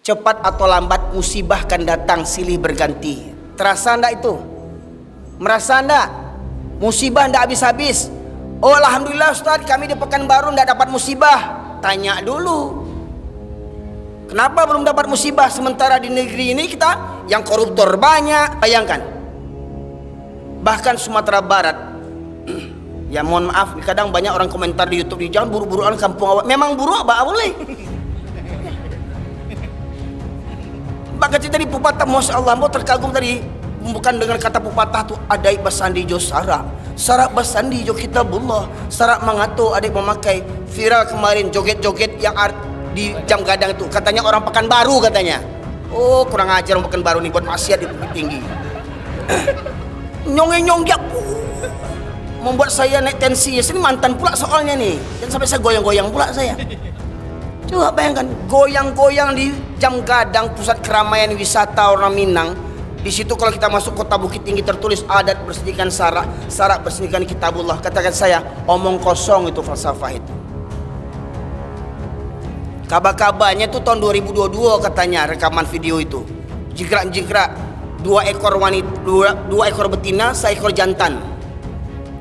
cepat atau lambat musibah akan datang silih berganti. Terasa enggak itu? Merasa enggak? Musibah enggak habis-habis. Oh alhamdulillah Ustaz, kami di Pekanbaru enggak dapat musibah. Tanya dulu, kenapa belum dapat musibah sementara di negeri ini kita yang koruptor banyak. Bayangkan, bahkan Sumatera Barat. Ya mohon maaf, kadang banyak orang komentar di YouTube, jangan buru-buruan kampung awak. Memang buruk apa boleh. Bahkan tadi pepatah, Masya Allah, mau terkagum tadi, bukan dengan kata pepatah tu adai basandi jo sarak basandi jo kitabullah, sarak mangato adik memakai. Viral kemarin joget-joget yang di Jam Gadang itu, katanya orang Pekanbaru katanya. Oh kurang ajar orang Pekanbaru nih buat maksiat di Bukit Tinggi. Nyong-nyong membuat saya naik tensi. Ini mantan pula soalnya nih, dan sampai saya goyang-goyang pula saya. Coba bayangkan, goyang-goyang di Jam Gadang, pusat keramaian wisata orang Minang. Di situ kalau kita masuk kota Bukit Tinggi tertulis adat bersihkan sarak, sarak bersihkan kitabullah. Katakan saya, omong kosong itu falsafah itu. Kabar-kabarnya itu tahun 2022 katanya rekaman video itu. Jigrak-jigrak dua ekor betina, seekor jantan.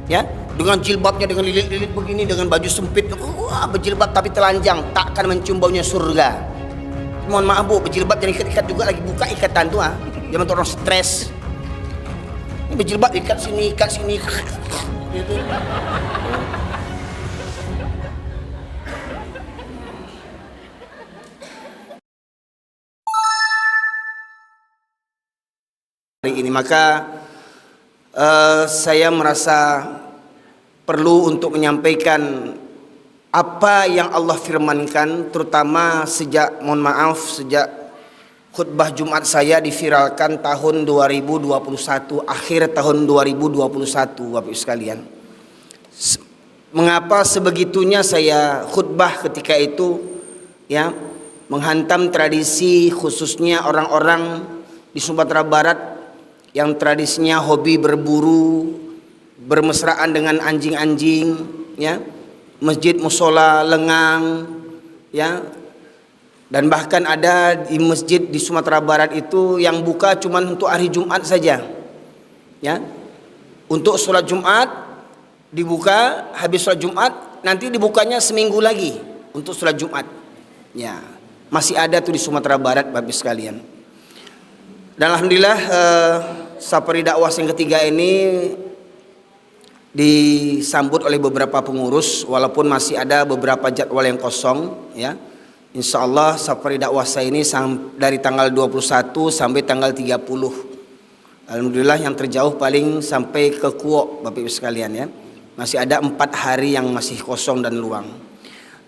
Ya, dengan jilbabnya, dengan lilit-lilit begini, dengan baju sempit, wah berjilbab tapi telanjang, takkan mencium baunya surga. Mohon maaf bu, berjilbab jangan ikat-ikat juga, lagi buka ikatan tuh jangan orang stres. Ini berjilbab ikat sini gitu. Hari ini maka saya merasa perlu untuk menyampaikan apa yang Allah firmankan, terutama sejak sejak khutbah Jumat saya diviralkan tahun 2021, akhir tahun 2021, Bapak Ibu sekalian. Mengapa sebegitunya saya khutbah ketika itu, ya, menghantam tradisi khususnya orang-orang di Sumatera Barat yang tradisinya hobi berburu, bermesraan dengan anjing-anjing, ya, masjid musola lengang, ya, dan bahkan ada di masjid di Sumatera Barat itu yang buka cuma untuk hari Jumat saja, ya, untuk sholat Jumat dibuka, habis sholat Jumat nanti dibukanya seminggu lagi untuk sholat Jumat, ya, masih ada tuh di Sumatera Barat, Bapak sekalian. Dan alhamdulillah Safari dakwah yang ketiga ini disambut oleh beberapa pengurus, walaupun masih ada beberapa jadwal yang kosong, ya. Insya Allah Safari dakwah saya ini dari tanggal 21 sampai tanggal 30. Alhamdulillah yang terjauh paling sampai ke Kuok, Bapak Ibu sekalian, ya. Masih ada 4 hari yang masih kosong dan luang.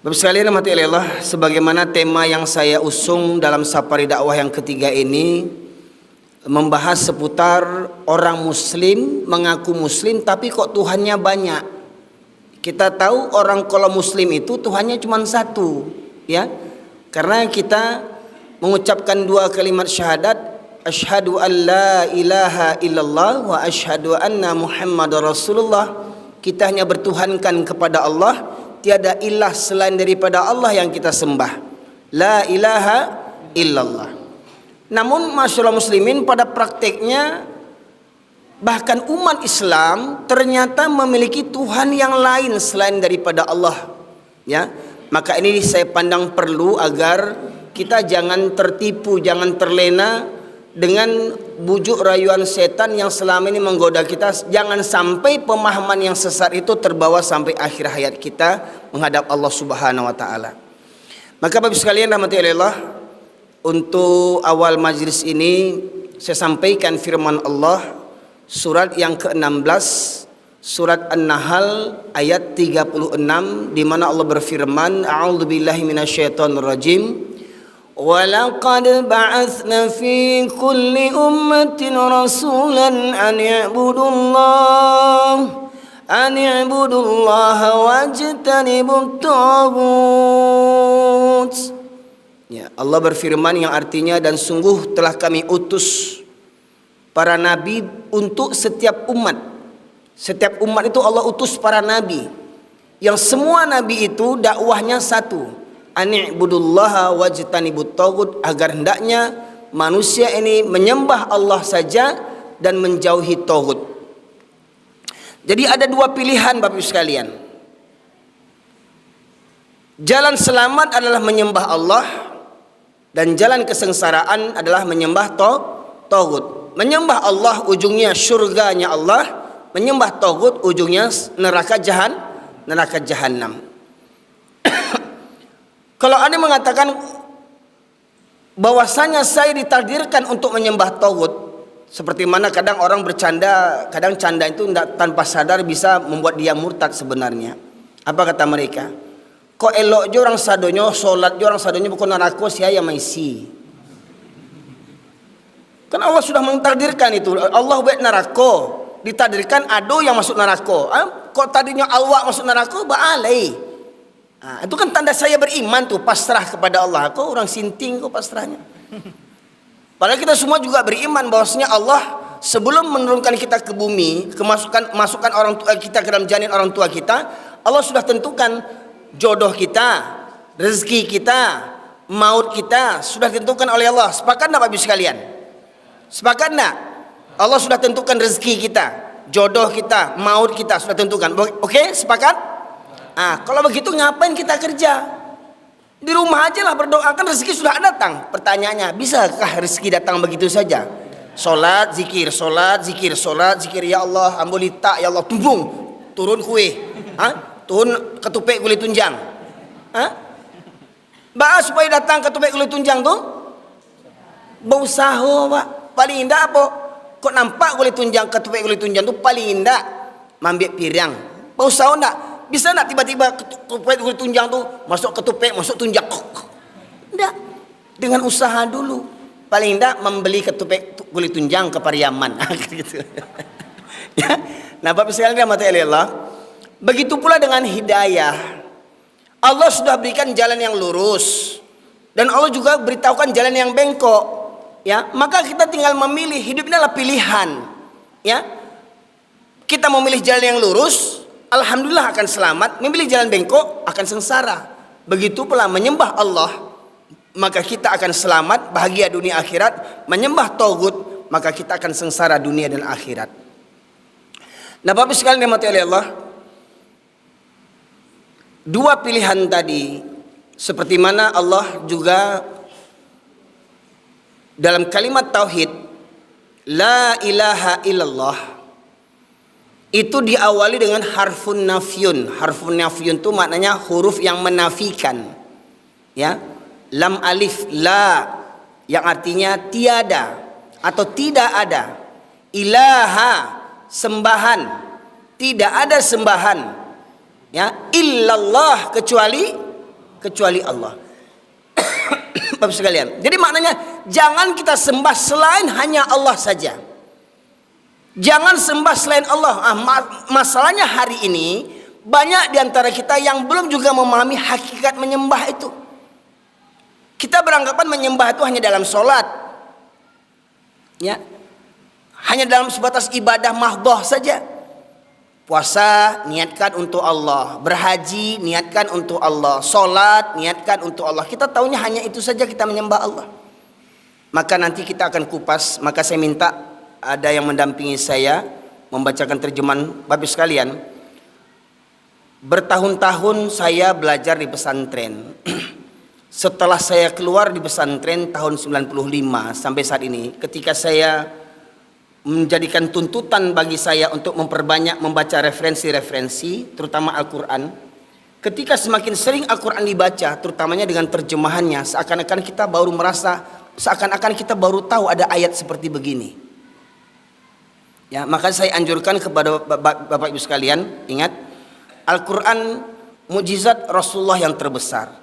Bapak sekalian rahmati Allah, sebagaimana tema yang saya usung dalam Safari dakwah yang ketiga ini membahas seputar orang muslim mengaku muslim tapi kok Tuhannya banyak. Kita tahu orang kalau muslim itu Tuhannya cuma satu, ya. Karena kita mengucapkan 2 kalimat syahadat, asyhadu an la ilaha illallah wa asyhadu anna Muhammadar Rasulullah. Kita hanya bertuhankan kepada Allah, tiada ilah selain daripada Allah yang kita sembah. La ilaha illallah. Namun masyaallah muslimin, pada prakteknya bahkan umat Islam ternyata memiliki Tuhan yang lain selain daripada Allah, ya. Maka ini saya pandang perlu agar kita jangan tertipu, jangan terlena dengan bujuk rayuan setan yang selama ini menggoda kita. Jangan sampai pemahaman yang sesat itu terbawa sampai akhir hayat kita menghadap Allah Subhanahu wa taala. Maka Bapak sekalian rahmati Allah, untuk awal majlis ini saya sampaikan firman Allah surat yang ke-16, surat An-Nahl ayat 36, di mana Allah berfirman, a'udzubillahi minasyaitonirrajim, wa laqad ba'atsna fi kulli ummatin rasulan an i'budullaha wajtanibut taghut. Ya, Allah berfirman yang artinya, dan sungguh telah kami utus para nabi untuk setiap umat. Setiap umat itu Allah utus para nabi, yang semua nabi itu dakwahnya satu, ani'budullaha wajtanibut taghut, agar hendaknya manusia ini menyembah Allah saja dan menjauhi taghut. Jadi ada dua pilihan Bapak Ibu sekalian. Jalan selamat adalah menyembah Allah, dan jalan kesengsaraan adalah menyembah taghut. Menyembah Allah ujungnya surganya Allah, menyembah taghut ujungnya neraka jahanam. Kalau ada mengatakan bahwasanya saya ditakdirkan untuk menyembah taghut, seperti mana kadang orang bercanda, kadang canda itu tanpa sadar bisa membuat dia murtad sebenarnya. Apa kata mereka? Kok elok je orang sadonyo, solat je orang sadonyo bukan neraka, saya maisi. Kan Allah sudah mentakdirkan itu. Allah buat neraka, ditakdirkan ado yang masuk neraka. Kok tadinya Allah masuk neraka, baalai. Itu kan tanda saya beriman tuh, pasrah kepada Allah. Kok orang sinting kok pasrahnya. Padahal kita semua juga beriman bahwasanya Allah sebelum menurunkan kita ke bumi, masukkan orang tua kita ke dalam janin orang tua kita, Allah sudah tentukan jodoh kita, rezeki kita, maut kita sudah ditentukan oleh Allah. Sepakat enggak Bapak Ibu sekalian? Sepakat enggak? Allah sudah tentukan rezeki kita, jodoh kita, maut kita sudah tentukan. Oke, sepakat? Kalau begitu ngapain kita kerja? Di rumah aja lah berdoa, kan rezeki sudah datang. Pertanyaannya, bisakah rezeki datang begitu saja? Solat, zikir, solat, zikir, solat, zikir. Ya Allah, ambolita, ya Allah, tumbung, turun kue, turun ketupek kulit tunjang. Supaya datang ketupek kulit tunjang tuh, berusaha Pak. Paling indah apa? Kok nampak kulit tunjang, ketupek kulit tunjang tuh paling indah. Mambek pirang, berusaha enggak? Bisa enggak tiba-tiba ketupek kulit tunjang tuh masuk ketupek, masuk tunjang? Enggak. Dengan usaha dulu. Paling enggak membeli ketupek kulit tunjang ke Pariaman. Gitu. Ya. Nah, Bapak sekalian rahmati Allah, begitu pula dengan hidayah. Allah sudah berikan jalan yang lurus, dan Allah juga beritahukan jalan yang bengkok. Ya, maka kita tinggal memilih. Hidup ini adalah pilihan. Ya, kita memilih jalan yang lurus, alhamdulillah akan selamat. Memilih jalan bengkok akan sengsara. Begitu pula menyembah Allah, maka kita akan selamat, bahagia dunia akhirat. Menyembah taghut, maka kita akan sengsara dunia dan akhirat. Nah, Bapak sekalian dirahmati oleh Allah, dua pilihan tadi, seperti mana Allah juga dalam kalimat tauhid la ilaha illallah itu diawali dengan harfun nafyun. Harfun nafyun itu maknanya huruf yang menafikan. Ya, lam alif la yang artinya tiada atau tidak ada. Ilaha sembahan, tidak ada sembahan. Ya, illallah kecuali Allah. Bapak sekalian, jadi maknanya jangan kita sembah selain hanya Allah saja. Jangan sembah selain Allah. Masalahnya hari ini banyak diantara kita yang belum juga memahami hakikat menyembah itu. Kita beranggapan menyembah itu hanya dalam sholat, ya, hanya dalam sebatas ibadah mahdhah saja. Puasa niatkan untuk Allah, berhaji niatkan untuk Allah, sholat niatkan untuk Allah. Kita tahunya hanya itu saja kita menyembah Allah. Maka nanti kita akan kupas. Maka saya minta ada yang mendampingi saya membacakan terjemahan. Bapak sekalian, bertahun-tahun saya belajar di pesantren. Setelah saya keluar di pesantren tahun 95 sampai saat ini, ketika saya menjadikan tuntutan bagi saya untuk memperbanyak membaca referensi-referensi, terutama Al-Quran. Ketika semakin sering Al-Quran dibaca, terutamanya dengan terjemahannya, seakan-akan kita baru tahu ada ayat seperti begini. Ya, maka saya anjurkan kepada Bapak Ibu sekalian, ingat, Al-Quran mukjizat Rasulullah yang terbesar.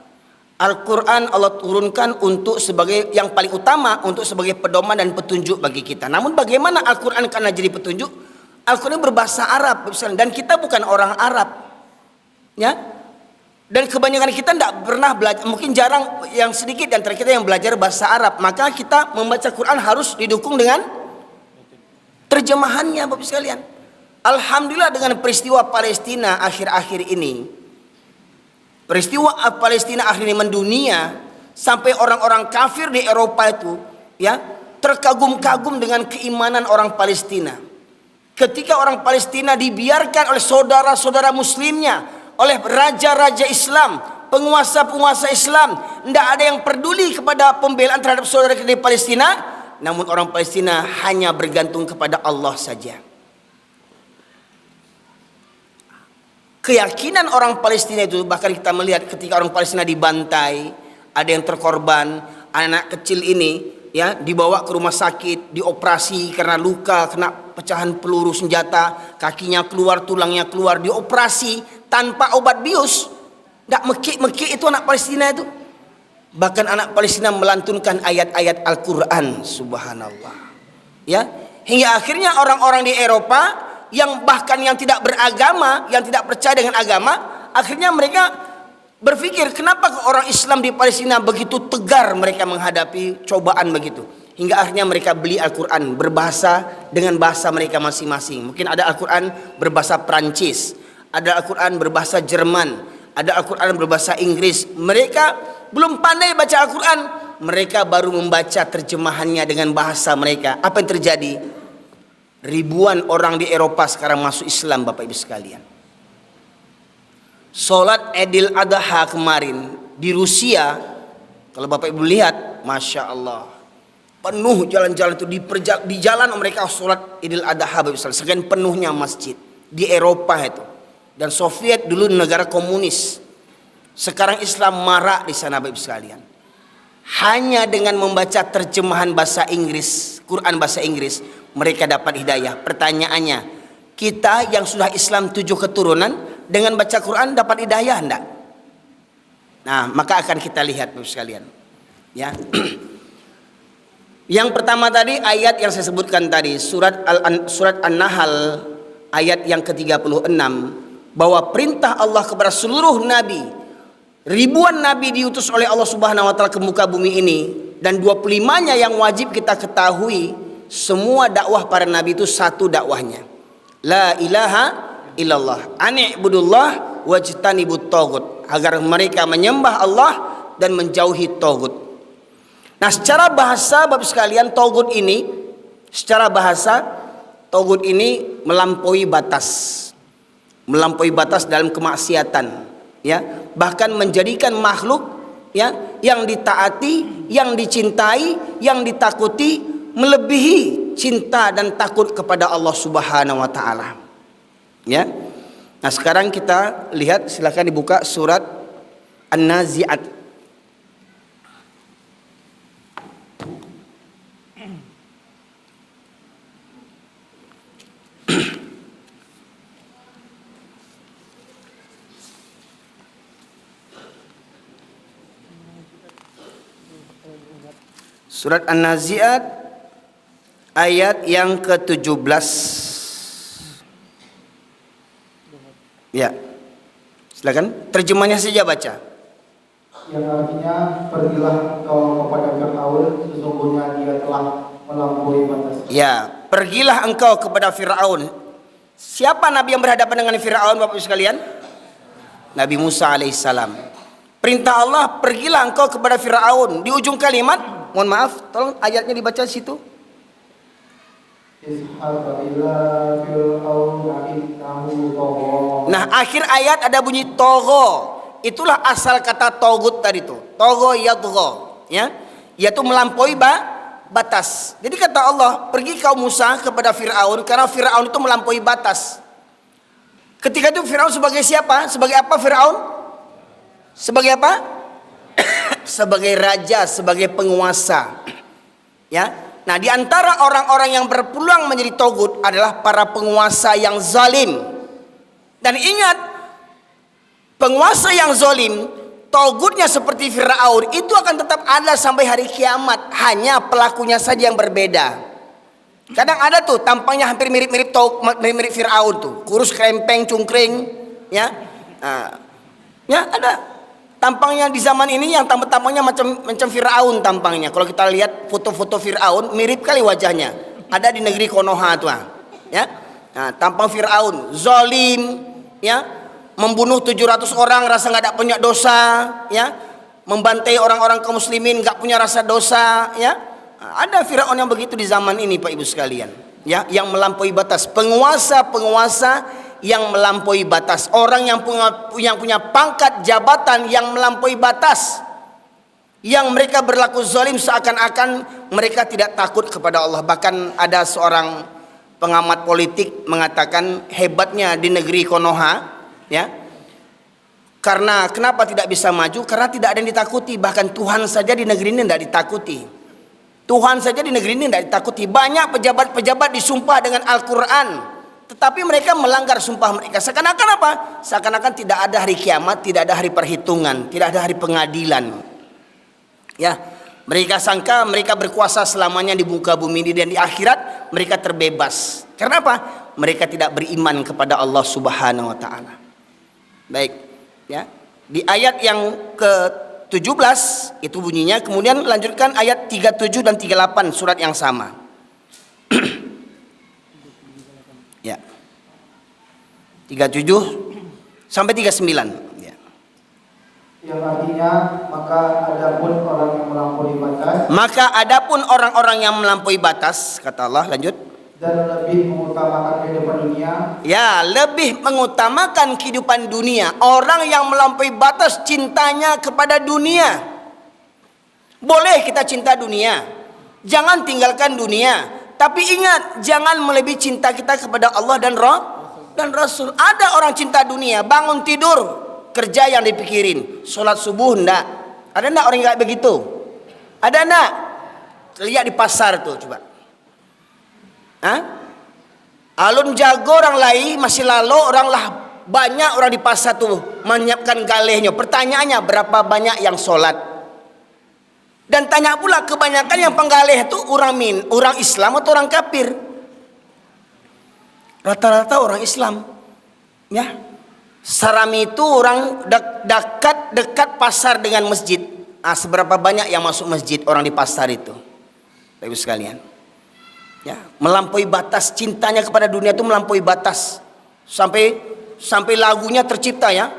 Al-Quran Allah turunkan untuk sebagai yang paling utama, untuk sebagai pedoman dan petunjuk bagi kita. Namun bagaimana Al-Quran karena jadi petunjuk? Al-Quran berbahasa Arab dan kita bukan orang Arab, ya. Dan kebanyakan kita tidak pernah belajar, mungkin jarang, yang sedikit di antara kita yang belajar bahasa Arab. Maka kita membaca Quran harus didukung dengan terjemahannya, Bapak sekalian. Alhamdulillah dengan peristiwa Palestina akhir-akhir ini, Peristiwa Palestina akhirnya mendunia sampai orang-orang kafir di Eropa itu ya terkagum-kagum dengan keimanan orang Palestina. Ketika orang Palestina dibiarkan oleh saudara-saudara muslimnya, oleh raja-raja Islam, penguasa-penguasa Islam, tidak ada yang peduli kepada pembelaan terhadap saudara di Palestina, namun orang Palestina hanya bergantung kepada Allah saja. Keyakinan orang Palestina itu, bahkan kita melihat ketika orang Palestina dibantai, ada yang terkorban, anak kecil ini ya dibawa ke rumah sakit, dioperasi karena luka, kena pecahan peluru senjata, kakinya keluar, tulangnya keluar, dioperasi tanpa obat bius. Tidak mekik-mekik itu anak Palestina itu. Bahkan anak Palestina melantunkan ayat-ayat Al-Quran, subhanallah. Ya, hingga akhirnya orang-orang di Eropa yang bahkan yang tidak beragama, yang tidak percaya dengan agama, akhirnya mereka berpikir, kenapa orang Islam di Palestina begitu tegar mereka menghadapi cobaan begitu. Hingga akhirnya mereka beli Al-Quran berbahasa dengan bahasa mereka masing-masing. Mungkin ada Al-Quran berbahasa Prancis, ada Al-Quran berbahasa Jerman, ada Al-Quran berbahasa Inggris. Mereka belum pandai baca Al-Quran, mereka baru membaca terjemahannya dengan bahasa mereka. Apa yang terjadi? Ribuan orang di Eropa sekarang masuk Islam, Bapak Ibu sekalian. Sholat Idul Adha kemarin di Rusia, kalau Bapak Ibu lihat, Masya Allah, penuh jalan-jalan itu di jalan mereka sholat Idul Adha, Bapak Ibu, sekian penuhnya masjid di Eropa itu. Dan Soviet dulu negara komunis, sekarang Islam marak di sana, Bapak Ibu sekalian. Hanya dengan membaca terjemahan bahasa Inggris, Quran bahasa Inggris, mereka dapat hidayah. Pertanyaannya, kita yang sudah Islam 7 keturunan dengan baca Quran dapat hidayah enggak? Nah, maka akan kita lihat Bapak sekalian. Ya. Yang pertama tadi ayat yang saya sebutkan tadi, surat An-Nahl ayat yang ke-36, bahwa perintah Allah kepada seluruh nabi, ribuan nabi diutus oleh Allah Subhanahu wa taala ke muka bumi ini, dan 25-nya yang wajib kita ketahui, semua dakwah para nabi itu satu dakwahnya. La ilaha illallah, ani'budullah wajtanibut taghut, agar mereka menyembah Allah dan menjauhi taghut. Nah, secara bahasa Bapak sekalian, taghut ini secara bahasa taghut ini melampaui batas. Melampaui batas dalam kemaksiatan, ya. Bahkan menjadikan makhluk ya yang ditaati, yang dicintai, yang ditakuti melebihi cinta dan takut kepada Allah Subhanahu wa taala. Ya. Nah, sekarang kita lihat, silakan dibuka surat An-Nazi'at. Surat An-Nazi'at ayat yang ke-17. Ya. Silakan terjemahnya saja baca. Yang artinya, pergilah engkau kepada Fir'aun, sesungguhnya dia telah melampaui batas. Ya, pergilah engkau kepada Fir'aun. Siapa nabi yang berhadapan dengan Fir'aun, Bapak Ibu sekalian? Nabi Musa alaihissalam. Perintah Allah, pergilah engkau kepada Fir'aun. Di ujung kalimat, mohon maaf, tolong ayatnya dibaca di situ. Nah, akhir ayat ada bunyi togho. Itulah asal kata togut tadi itu. Togho yadgho, ya, yaitu melampaui batas. Jadi kata Allah, pergi kau Musa kepada Fir'aun, karena Fir'aun itu melampaui batas. Ketika itu Fir'aun sebagai siapa? Sebagai apa Fir'aun? Sebagai apa? Sebagai raja, sebagai penguasa. Ya. Nah, di antara orang-orang yang berpeluang menjadi togut adalah para penguasa yang zalim. Dan ingat, penguasa yang zalim, togutnya seperti Fir'aun, itu akan tetap ada sampai hari kiamat. Hanya pelakunya saja yang berbeda. Kadang ada tuh tampangnya hampir mirip-mirip Fir'aun tuh, kurus krempeng cungkring, ya. Nah, ya ada. Tampangnya di zaman ini yang tampangnya macam Fir'aun tampangnya. Kalau kita lihat foto-foto Fir'aun, mirip kali wajahnya. Ada di negeri Konoha tuh, ya. Nah, tampang Fir'aun, zalim, ya, membunuh 700 orang rasa nggak ada punya dosa, ya, membantai orang-orang kaum muslimin nggak punya rasa dosa, ya. Ada Firaun yang begitu di zaman ini, Pak Ibu sekalian, ya, yang melampaui batas, penguasa-penguasa yang melampaui batas, orang yang punya pangkat jabatan yang melampaui batas, yang mereka berlaku zalim seakan-akan mereka tidak takut kepada Allah. Bahkan ada seorang pengamat politik mengatakan hebatnya di negeri Konoha, ya, karena kenapa tidak bisa maju? Karena tidak ada yang ditakuti. Bahkan Tuhan saja di negeri ini tidak ditakuti. Tuhan saja di negeri ini tidak ditakuti. Banyak pejabat-pejabat disumpah dengan Al-Quran, tetapi mereka melanggar sumpah mereka. Seakan-akan apa? Seakan-akan tidak ada hari kiamat, tidak ada hari perhitungan, tidak ada hari pengadilan. Ya, mereka sangka mereka berkuasa selamanya di muka bumi ini, dan di akhirat mereka terbebas. Karena apa? Mereka tidak beriman kepada Allah Subhanahu wa taala. Baik, ya. Di ayat yang ke-17 itu bunyinya, kemudian lanjutkan ayat 37 dan 38 surat yang sama. Ya. 37 sampai 39. Yang artinya maka adapun orang yang melampaui batas, kata Allah, lanjut, dan lebih mengutamakan kehidupan dunia. Ya, lebih mengutamakan kehidupan dunia. Orang yang melampaui batas cintanya kepada dunia. Boleh kita cinta dunia, jangan tinggalkan dunia, tapi ingat, jangan melebihi cinta kita kepada Allah dan Rasul. Ada orang cinta dunia, bangun tidur kerja yang dipikirin, sholat subuh enggak. Ada enggak orang yang kayak begitu? Ada enggak? Lihat di pasar tuh, coba. Hah? Alun jago orang lain masih lalu, orang lah banyak orang di pasar tuh menyiapkan galehnya. Pertanyaannya, berapa banyak yang sholat? Dan tanya pula, kebanyakan yang penggaleh itu orang Islam atau orang kafir? Rata-rata orang Islam, ya. Sarami itu orang dekat pasar dengan masjid. Seberapa banyak yang masuk masjid orang di pasar itu, Bapak sekalian? Ya, melampaui batas cintanya kepada dunia itu, melampaui batas sampai lagunya tercipta, ya.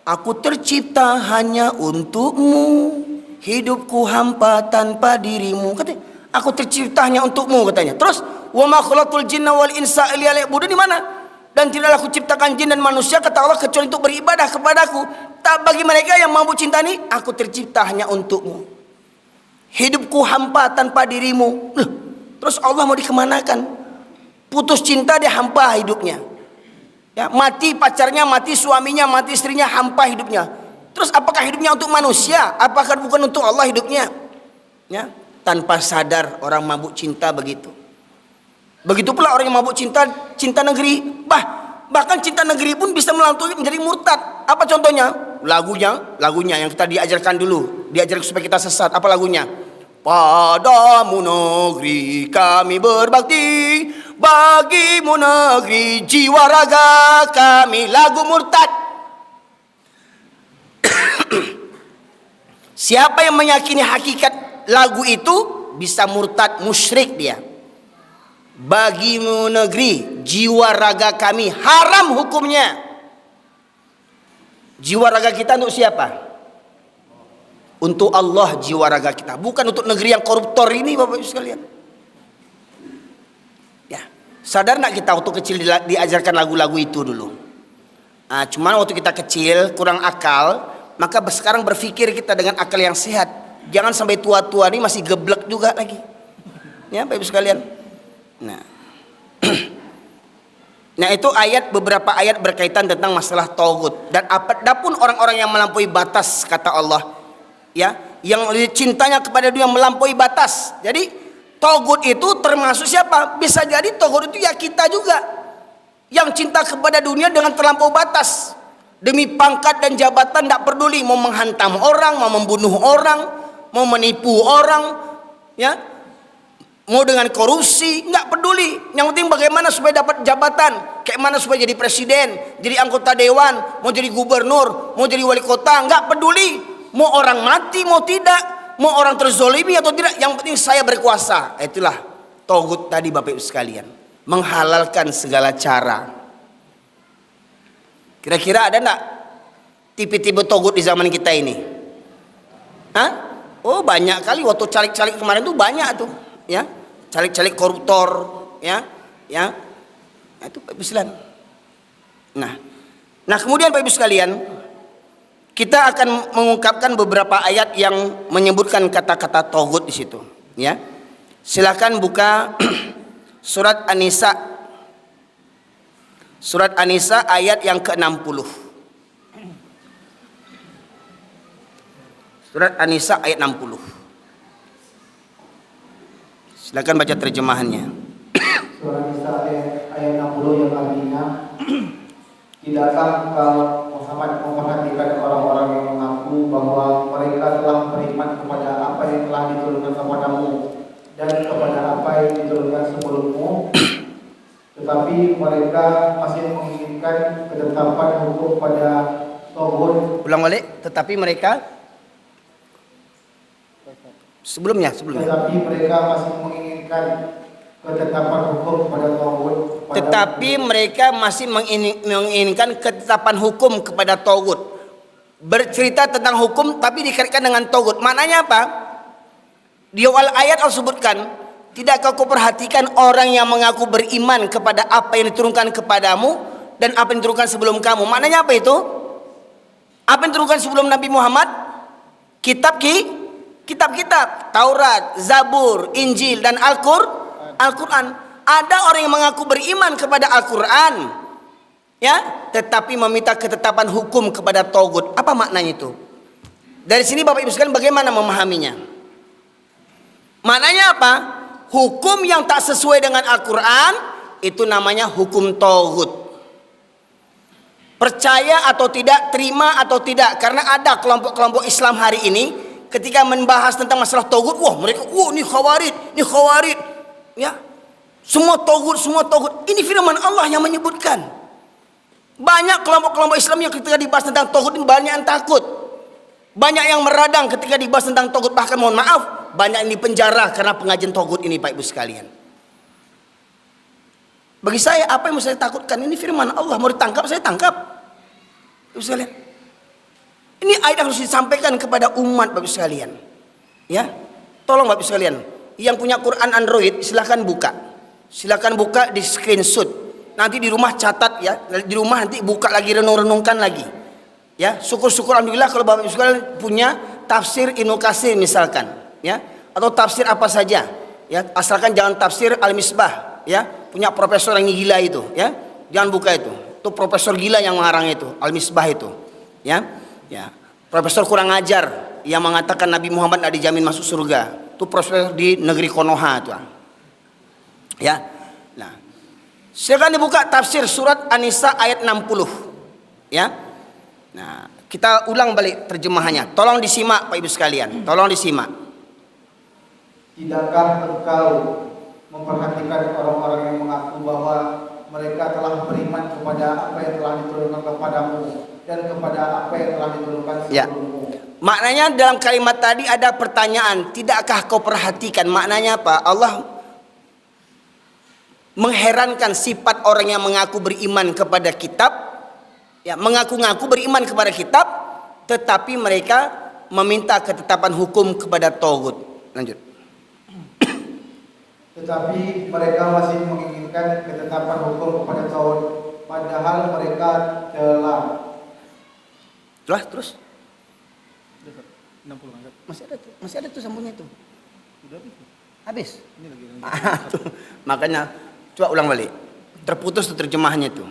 Aku tercipta hanya untukmu, hidupku hampa tanpa dirimu. Katanya, aku tercipta hanya untukmu, katanya. Terus, wa ma khalaqtul jinna wal insa illa liya'budun, di mana? Dan tidaklah aku ciptakan jin dan manusia, kata Allah, kecuali untuk beribadah kepadaku. Tak bagi mereka yang mampu cinta ini, aku tercipta hanya untukmu, hidupku hampa tanpa dirimu. Terus Allah mau dikemanakan? Putus cinta, dia hampa hidupnya, ya, mati pacarnya, mati suaminya, mati istrinya, hampa hidupnya. Terus apakah hidupnya untuk manusia? Apakah bukan untuk Allah hidupnya? Ya, tanpa sadar orang mabuk cinta begitu. Begitu pula orang yang mabuk cinta negeri. Bahkan cinta negeri pun bisa melantui menjadi murtad. Apa contohnya? Lagunya yang kita diajarkan dulu, diajarkan supaya kita sesat. Apa lagunya? Padamu negeri kami berbakti, bagimu negeri jiwa raga kami. Lagu murtad. Siapa yang meyakini hakikat lagu itu bisa murtad, musyrik dia. Bagimu negeri jiwa raga kami, haram hukumnya. Jiwa raga kita untuk siapa? Untuk Allah jiwa raga kita, bukan untuk negeri yang koruptor ini, Bapak Ibu sekalian. Ya, sadar nak kita waktu kecil diajarkan lagu-lagu itu dulu. Cuman waktu kita kecil kurang akal, maka sekarang berpikir kita dengan akal yang sehat. Jangan sampai tua-tua ini masih geblek juga lagi. Ya, Bapak Ibu sekalian. Nah, itu beberapa ayat berkaitan tentang masalah tauhid. Dan apapun orang-orang yang melampaui batas, kata Allah, ya, yang cintanya kepada dia melampaui batas. Jadi tauhid itu termasuk siapa? Bisa jadi tauhid itu ya kita juga, yang cinta kepada dunia dengan terlampau batas. Demi pangkat dan jabatan tidak peduli, mau menghantam orang, mau membunuh orang, mau menipu orang, ya, mau dengan korupsi, nggak peduli. Yang penting bagaimana supaya dapat jabatan, kayak mana supaya jadi presiden, jadi anggota dewan, mau jadi gubernur, mau jadi wali kota, nggak peduli. Mau orang mati, mau tidak, mau orang terzolimi atau tidak, yang penting saya berkuasa. Itulah tauhid tadi, Bapak Ibu sekalian, menghalalkan segala cara. Kira-kira ada nggak tipe-tipe togut di zaman kita ini? Hah? Oh banyak kali, waktu calik-calik kemarin tuh banyak tuh, ya, calik-calik koruptor, ya, ya, itu Pak Ibu sekalian. Nah kemudian Pak Ibu sekalian, kita akan mengungkapkan beberapa ayat yang menyebutkan kata-kata togut di situ, ya. Silakan buka surat An-Nisa, surat An-Nisa ayat yang ke-60. Surat An-Nisa ayat 60. Silakan baca terjemahannya. Surat An-Nisa ayat 60 yang artinya, tidakkah engkau Muhammad memperhatikan orang-orang yang mengaku bahwa mereka telah beriman kepada apa yang telah diturunkan kepadamu dan kepada apa yang diturunkan sebelummu, tetapi mereka masih menginginkan ketetapan hukum pada Tauhid. Ulang balik, tetapi mereka sebelumnya. Tetapi mereka masih menginginkan ketetapan hukum pada Tauhid. Tetapi mereka masih menginginkan ketetapan hukum kepada Tauhid. Bercerita tentang hukum tapi dikaitkan dengan Tauhid. Maknanya apa? Di awal ayat Allah sebutkan, tidakkah kau perhatikan orang yang mengaku beriman kepada apa yang diturunkan kepadamu dan apa yang diturunkan sebelum kamu? Maknanya apa itu? Apa yang diturunkan sebelum Nabi Muhammad? Kitab-kitab, Taurat, Zabur, Injil, dan Al-Quran. Ada orang yang mengaku beriman kepada Al-Quran, ya, tetapi meminta ketetapan hukum kepada Tauhid. Apa maknanya itu? Dari sini Bapak Ibu sekalian bagaimana memahaminya? Maknanya apa? Hukum yang tak sesuai dengan Al-Quran itu namanya hukum Tauhid. Percaya atau tidak, terima atau tidak. Karena ada kelompok-kelompok Islam hari ini ketika membahas tentang masalah Tauhid, wah mereka, ini khawarid, ya, semua Tauhid. Ini firman Allah yang menyebutkan. Banyak kelompok-kelompok Islam yang ketika dibahas tentang Tauhid banyak yang takut, banyak yang meradang ketika dibahas tentang Tauhid. Bahkan mohon maaf, banyak yang dipenjara karena pengajian Tauhid ini, Pak Ibu sekalian. Bagi saya, apa yang mau saya takutkan? Ini firman Allah, mau ditangkap saya tangkap, Ibu sekalian. Ini ayat harus disampaikan kepada umat, Bapak sekalian. Ya, tolong Bapak sekalian, yang punya Quran Android silahkan buka. Silahkan buka, di screenshot. Nanti di rumah catat ya, di rumah nanti buka lagi, renung-renungkan lagi. Ya, syukur-syukur alhamdulillah kalau Bapak sekalian punya tafsir Ibnu Katsir misalkan, ya, atau tafsir apa saja. Ya, asalkan jangan tafsir Al-Misbah, ya, punya profesor yang gila itu, ya. Jangan buka itu. Itu profesor gila yang mengarang itu, Al-Misbah itu. Ya. Ya, profesor kurang ajar yang mengatakan Nabi Muhammad tidak dijamin masuk surga. Itu profesor di negeri Konoha itu. Ya. Nah, silakan dibuka tafsir surat An-Nisa ayat 60. Ya. Nah, kita ulang balik terjemahannya. Tolong disimak Pak Ibu sekalian. Tolong disimak. Tidakkah engkau memperhatikan orang-orang yang mengaku bahwa mereka telah beriman kepada apa yang telah diturunkan kepadamu dan kepada apa yang telah diturunkan sebelummu. Ya. Maknanya dalam kalimat tadi ada pertanyaan, tidakkah kau perhatikan? Maknanya apa? Allah mengherankan sifat orang yang mengaku beriman kepada kitab, ya, mengaku-ngaku beriman kepada kitab, tetapi mereka meminta ketetapan hukum kepada Tauhid. Lanjut. Tetapi mereka masih menginginkan ketetapan hukum kepada Tauhid, padahal mereka telah. Terus 60 masih ada tuh sambungnya tuh. Udah habis. Ini lagi. Makanya coba ulang balik. Terputus tuh terjemahannya tuh.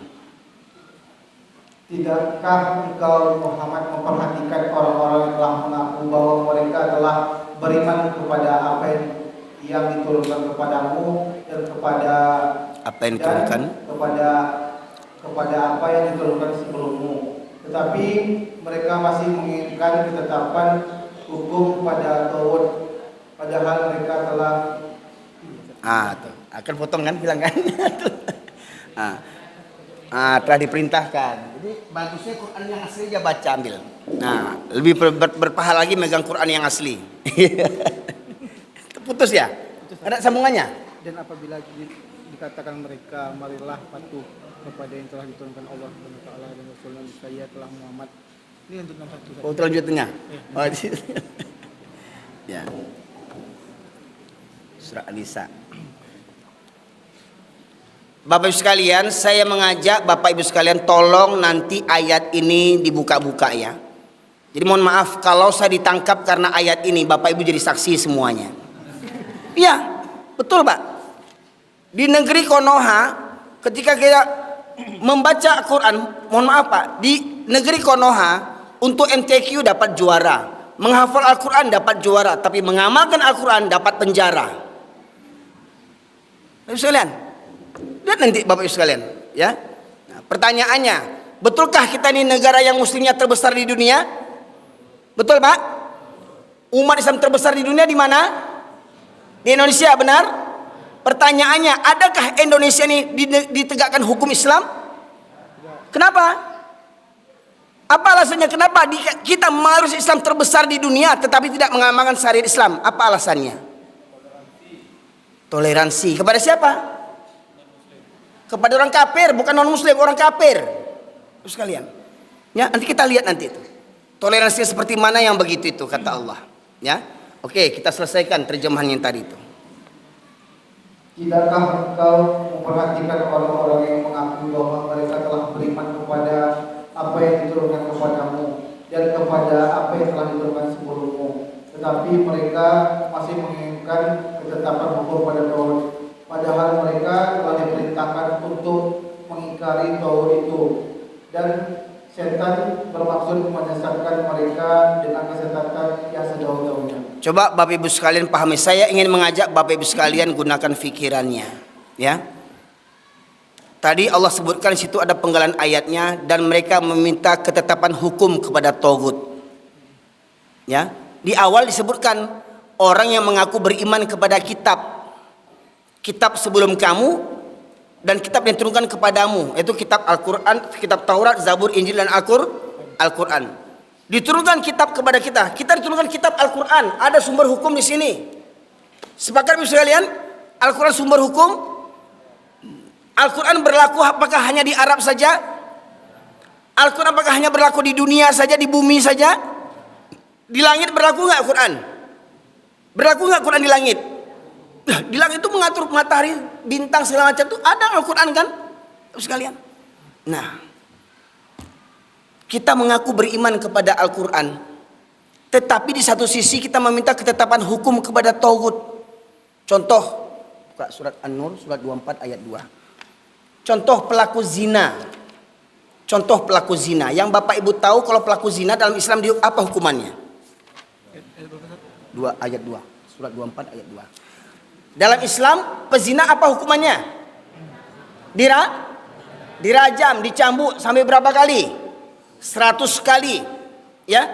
Tidakkah engkau Muhammad memperhatikan orang-orang yang telah mengaku bahwa mereka telah beriman kepada apa yang diturunkan kepadamu dan kepada apa yang diturunkan kepada apa yang diturunkan sebelummu, tetapi mereka masih menginginkan ketetapan hukum pada Tauhid, padahal mereka telah tuh. Akan potong kan, bilang kan. Telah diperintahkan. Jadi bagusnya Quran yang asli aja baca, ambil. Nah, lebih berpahala lagi megang Quran yang asli. Putus ya? Ada sambungannya? Dan apabila dikatakan mereka, marilah patuh kepada yang telah diturunkan Allah SWT dan Rasulnya, saya telah Muhammad Ini untuk 61. Oh, lanjutnya. Oh, ya. Surah An-Nisa. Bapak Ibu sekalian, saya mengajak Bapak Ibu sekalian tolong nanti ayat ini dibuka-buka ya. Jadi mohon maaf kalau saya ditangkap karena ayat ini, Bapak Ibu jadi saksi semuanya. Iya, betul Pak. Di negeri Konoha, ketika kita membaca Quran, mohon maaf Pak, di negeri Konoha untuk MTQ dapat juara, menghafal Al-Quran dapat juara, tapi mengamalkan Al-Quran dapat penjara. Bapak Ibu sekalian, lihat nanti Bapak Ibu sekalian, ya. Nah, pertanyaannya, betulkah kita ini negara yang muslimnya terbesar di dunia? Betul Pak? Umat Islam terbesar di dunia di mana? Di Indonesia, benar? Pertanyaannya, adakah Indonesia ini ditegakkan hukum Islam? Kenapa? Apa alasannya? Kenapa kita mayoritas Islam terbesar di dunia tetapi tidak mengamalkan syariat Islam? Apa alasannya? Toleransi kepada siapa? Kepada orang kafir, bukan non muslim, orang kafir. Terus kalian, ya nanti kita lihat nanti itu. Toleransi seperti mana yang begitu itu kata Allah. Ya, oke kita selesaikan terjemahan yang tadi itu. Tidakkah engkau memperhatikan orang-orang yang mengaku bahwa mereka telah beriman kepada apa yang diturunkan kepadamu dan kepada apa yang telah diturunkan sebelummu, tetapi mereka masih menginginkan ketetapan hukum pada Taurat, padahal mereka telah diperintahkan untuk mengingkari Taurat itu, dan setan bermaksud menyesatkan mereka dengan kesesatan yang sejauh-jauhnya. Coba Bapak Ibu sekalian pahami, saya ingin mengajak Bapak Ibu sekalian gunakan pikirannya, ya. Tadi Allah sebutkan di situ ada penggalan ayatnya, dan mereka meminta ketetapan hukum kepada Taurat. Ya, di awal disebutkan orang yang mengaku beriman kepada kitab sebelum kamu dan kitab yang diturunkan kepadamu, yaitu kitab Al-Quran, kitab Taurat, Zabur, Injil dan Al-Quran. Diturunkan kitab kepada kita. Kita diturunkan kitab Al-Quran. Ada sumber hukum di sini. Sepakat Ibu sekalian? Al-Quran sumber hukum. Al-Quran berlaku apakah hanya di Arab saja? Al-Quran apakah hanya berlaku di dunia saja, di bumi saja? Di langit berlaku nggak Al-Quran? Berlaku nggak Quran di langit? Di langit itu mengatur matahari, bintang segala macam itu ada Al-Quran kan? Ibu sekalian. Nah, kita mengaku beriman kepada Al-Quran, tetapi di satu sisi kita meminta ketetapan hukum kepada Taurat. Contoh, buka surat An-Nur surat 24 ayat 2. Contoh pelaku zina. Contoh pelaku zina. Yang Bapak Ibu tahu kalau pelaku zina dalam Islam apa hukumannya? 2 ayat 2. Surat 24 ayat 2. Dalam Islam pezina apa hukumannya? Dirajam, dicambuk sampai berapa kali? 100 kali. Ya.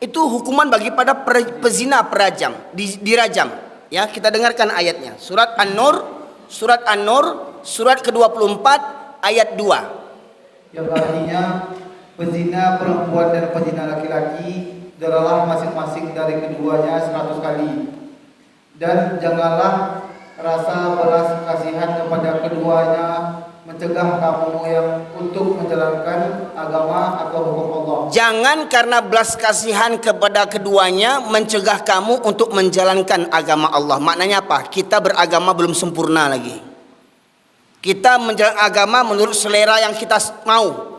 Itu hukuman bagi pada pezina perajam, dirajam. Ya, kita dengarkan ayatnya. Surat An-Nur surat ke-24 ayat 2. Yang artinya pezina perempuan dan pezina laki-laki deralah masing-masing dari keduanya 100 kali. Dan janganlah rasa belas kasihan kepada keduanya mencegah kamu yang untuk menjalankan agama atau hukum Allah. Jangan karena belas kasihan kepada keduanya mencegah kamu untuk menjalankan agama Allah. Maknanya apa? Kita beragama belum sempurna lagi. Kita menjalankan agama menurut selera yang kita mau.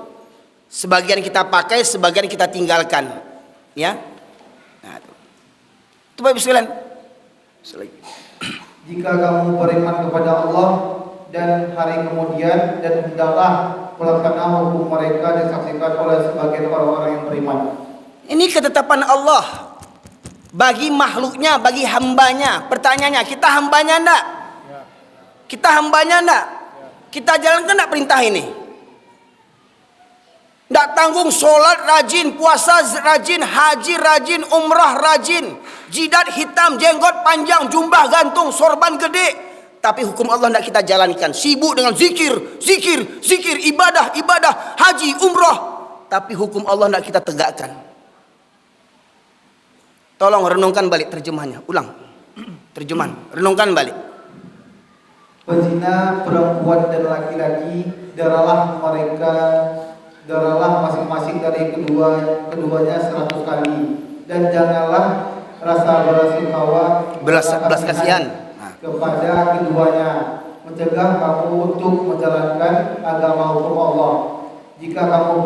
Sebagian kita pakai, sebagian kita tinggalkan. Ya. Nah, itu Bapak Ibu sekalian. Jika kamu beriman kepada Allah dan hari kemudian, dan hendaklah melaksanakan hukum mereka disaksikan oleh sebagian orang-orang yang beriman. Ini ketetapan Allah bagi makhluknya, bagi hambanya. Pertanyaannya, kita hambanya enggak? Kita hambanya enggak? Kita jalankan enggak perintah ini? Enggak tanggung, sholat rajin, puasa rajin, haji rajin, umrah rajin, jidat hitam, jenggot panjang, jumbah gantung, sorban gede, tapi hukum Allah tidak kita jalankan. Sibuk dengan zikir, ibadah, haji, umrah, tapi hukum Allah tidak kita tegakkan. Tolong renungkan balik terjemahannya, ulang terjemahan, renungkan balik. Pezina perempuan dan laki-laki deralah mereka Darahlah masing-masing dari keduanya 100 kali, dan janganlah rasa belas kasihan kepada keduanya, mencegah kamu untuk menjalankan agama hukum Allah. Jika kamu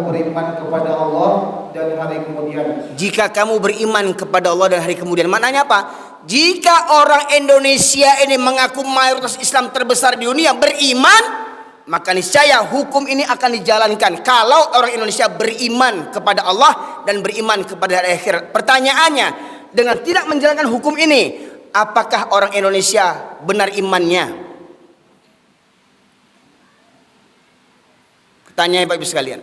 beriman kepada Allah dan hari kemudian. Jika kamu beriman kepada Allah dan hari kemudian. Maknanya apa? Jika orang Indonesia ini mengaku mayoritas Islam terbesar di dunia beriman, maka niscaya hukum ini akan dijalankan. Kalau orang Indonesia beriman kepada Allah dan beriman kepada hari akhirat. Pertanyaannya, dengan tidak menjalankan hukum ini, apakah orang Indonesia benar imannya? Tanya Bapak Ibu sekalian.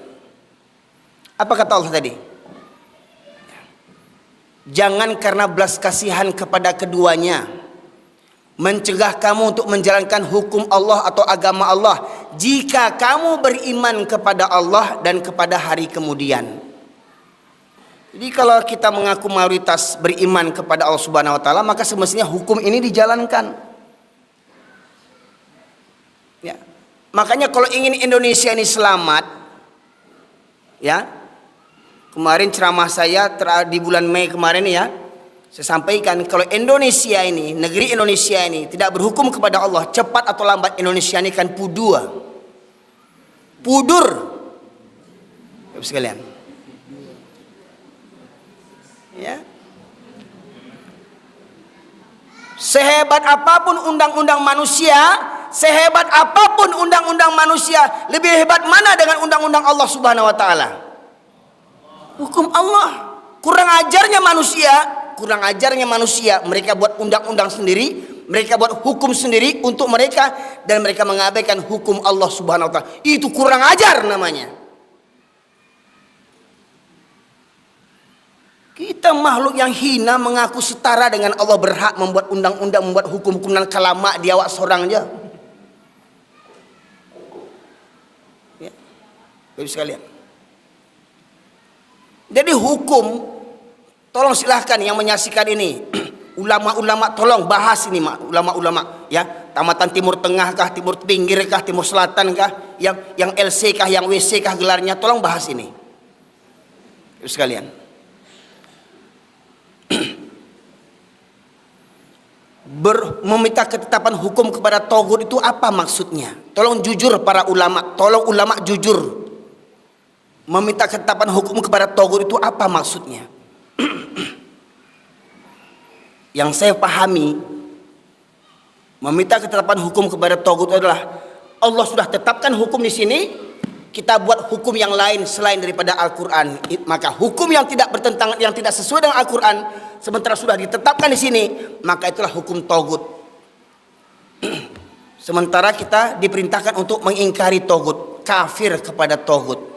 Apa kata Allah tadi? Jangan karena belas kasihan kepada keduanya mencegah kamu untuk menjalankan hukum Allah atau agama Allah jika kamu beriman kepada Allah dan kepada hari kemudian. Jadi kalau kita mengaku mayoritas beriman kepada Allah Subhanahu wa taala, maka semestinya hukum ini dijalankan. Ya. Makanya kalau ingin Indonesia ini selamat, ya, kemarin ceramah saya di bulan Mei kemarin ya, saya sampaikan kalau Indonesia ini, negeri Indonesia ini tidak berhukum kepada Allah, cepat atau lambat Indonesia ini akan pudur. Sekalian. Ya. Sehebat apapun undang-undang manusia, sehebat apapun undang-undang manusia, lebih hebat mana dengan undang-undang Allah Subhanahu wa taala? Hukum Allah. Kurang ajarnya manusia, mereka buat undang-undang sendiri, mereka buat hukum sendiri untuk mereka, dan mereka mengabaikan hukum Allah Subhanahu wa taala. Itu kurang ajar namanya. Kita makhluk yang hina mengaku setara dengan Allah, berhak membuat undang-undang, membuat hukum-hukum dan kalama di awak seorang aja. Ya. Bapak sekalian. Jadi hukum, tolong silahkan yang menyaksikan ini, ulama-ulama tolong bahas ini, ulama-ulama ya, tamatan Timur Tengah kah, Timur Pinggir kah, Timur Selatan kah, yang LC kah, yang WC kah gelarnya, tolong bahas ini. Bapak sekalian. Meminta ketetapan hukum kepada togut itu apa maksudnya? Tolong jujur para ulama, tolong ulama jujur. Meminta ketetapan hukum kepada togut itu apa maksudnya? Yang saya pahami, meminta ketetapan hukum kepada togut adalah Allah sudah tetapkan hukum di sini, kita buat hukum yang lain selain daripada Al-Quran. Maka hukum yang tidak bertentangan, yang tidak sesuai dengan Al-Quran, sementara sudah ditetapkan di sini, maka itulah hukum togut. Sementara kita diperintahkan untuk mengingkari togut, kafir kepada togut.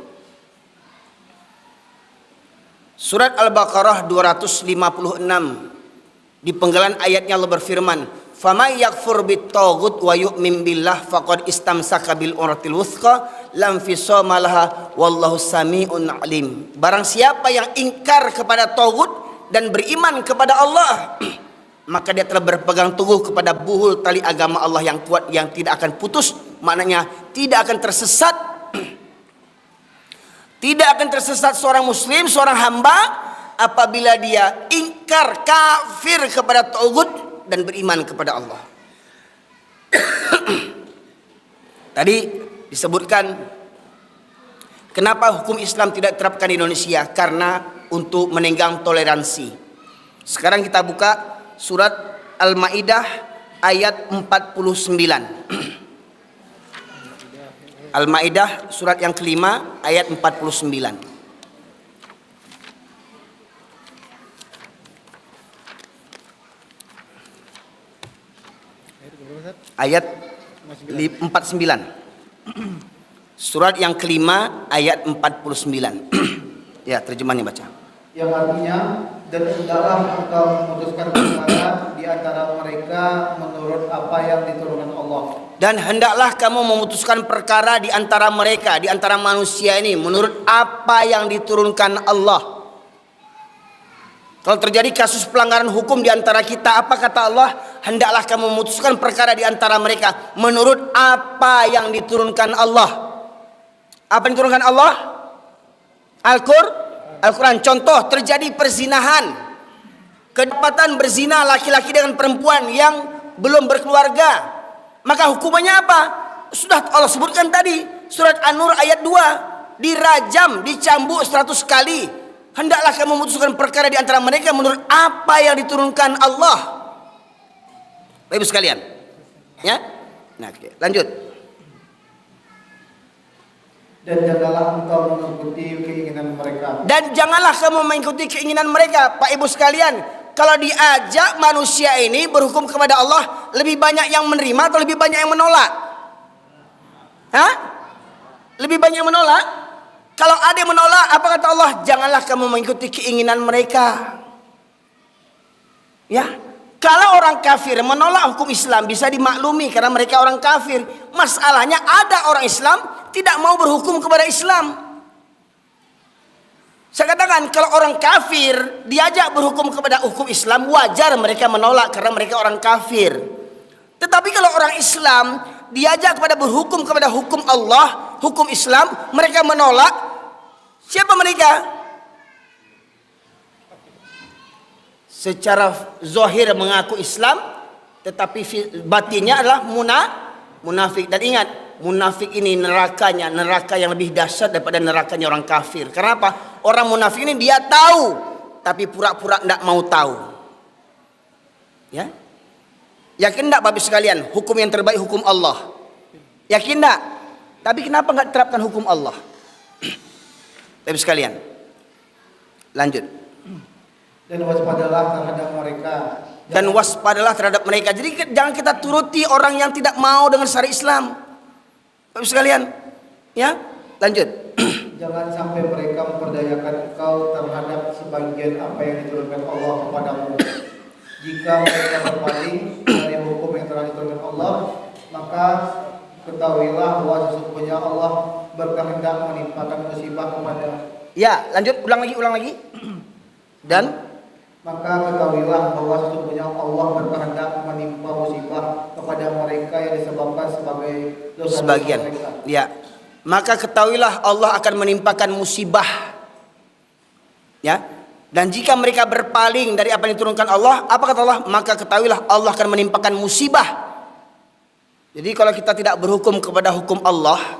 Surat Al-Baqarah 256 di penggalan ayatnya Allah berfirman, "Faman yakfur bit-taghut wa yu'min billah faqad istamsaka bil urwatil wuthqa lam fisama laha wallahu samiun alim." Barang siapa yang ingkar kepada taghut dan beriman kepada Allah, maka dia telah berpegang teguh kepada buhul tali agama Allah yang kuat, yang tidak akan putus. Maknanya tidak akan tersesat. Tidak akan tersesat seorang muslim, seorang hamba, apabila dia ingkar, kafir kepada taghut dan beriman kepada Allah. Tadi disebutkan kenapa hukum Islam tidak diterapkan di Indonesia, karena untuk menenggang toleransi. Sekarang kita buka surat Al-Maidah ayat 49. Al-Maidah surat yang kelima ayat 49. Ayat 49. Surat yang kelima ayat 49. Ya, terjemahnya baca. Yang artinya, dan hendaklah engkau memutuskan perkara di antara mereka menurut apa yang diturunkan Allah. Dan hendaklah kamu memutuskan perkara di antara mereka, di antara manusia ini, menurut apa yang diturunkan Allah. Kalau terjadi kasus pelanggaran hukum di antara kita, apa kata Allah? Hendaklah kamu memutuskan perkara di antara mereka menurut apa yang diturunkan Allah. Apa yang diturunkan Allah? Al-Quran. Contoh, terjadi perzinahan, kedapatan berzina laki-laki dengan perempuan yang belum berkeluarga, maka hukumannya apa? Sudah Allah sebutkan tadi, surat An-Nur ayat 2, dirajam, dicambuk 100 kali. Hendaklah kamu memutuskan perkara di antara mereka menurut apa yang diturunkan Allah. Bapak Ibu sekalian, ya. Nah, oke, lanjut. Dan janganlah engkau mengikuti keinginan mereka. Dan janganlah kamu mengikuti keinginan mereka. Pak Ibu sekalian, kalau diajak manusia ini berhukum kepada Allah, lebih banyak yang menerima atau lebih banyak yang menolak? Hah? Lebih banyak yang menolak? Kalau ada yang menolak, apa kata Allah? Janganlah kamu mengikuti keinginan mereka. Ya, kalau orang kafir menolak hukum Islam bisa dimaklumi karena mereka orang kafir. Masalahnya ada orang Islam tidak mau berhukum kepada Islam. Saya katakan kalau orang kafir diajak berhukum kepada hukum Islam, wajar mereka menolak karena mereka orang kafir. Tetapi kalau orang Islam diajak kepada berhukum kepada hukum Allah, hukum Islam, mereka menolak. Siapa mereka? Secara zahir mengaku Islam, tetapi batinnya adalah munafik. Dan ingat, munafik ini nerakanya, neraka yang lebih dahsyat daripada nerakanya orang kafir. Kenapa? Orang munafik ini dia tahu, tapi pura-pura tidak mau tahu. Ya, yakin tidak Bapak sekalian? Hukum yang terbaik hukum Allah. Yakin tidak? Tapi kenapa nggak terapkan hukum Allah? Bapak sekalian, lanjut. Dan waspadalah terhadap mereka. Dan waspadalah terhadap mereka. Jadi jangan kita turuti orang yang tidak mau dengan syariat Islam. Bapak sekalian, ya, lanjut. Jangan sampai mereka memperdayakan engkau terhadap sebagian apa yang diturunkan Allah kepadamu. Jika mereka berpaling dari hukum yang telah diturunkan Allah, maka ketahuilah bahwa sesungguhnya Allah berkehendak menimpakan musibah kepada. Ya, lanjut, ulang lagi. Dan maka ketahuilah bahwa sesungguhnya Allah berkehendak menimpa musibah kepada mereka yang disebabkan sebagai dosa sebagian. mereka. Ya. Maka ketahuilah Allah akan menimpakan musibah. Ya. Dan jika mereka berpaling dari apa yang diturunkan Allah, apa kata Allah? Maka ketahuilah Allah akan menimpakan musibah. Jadi kalau kita tidak berhukum kepada hukum Allah,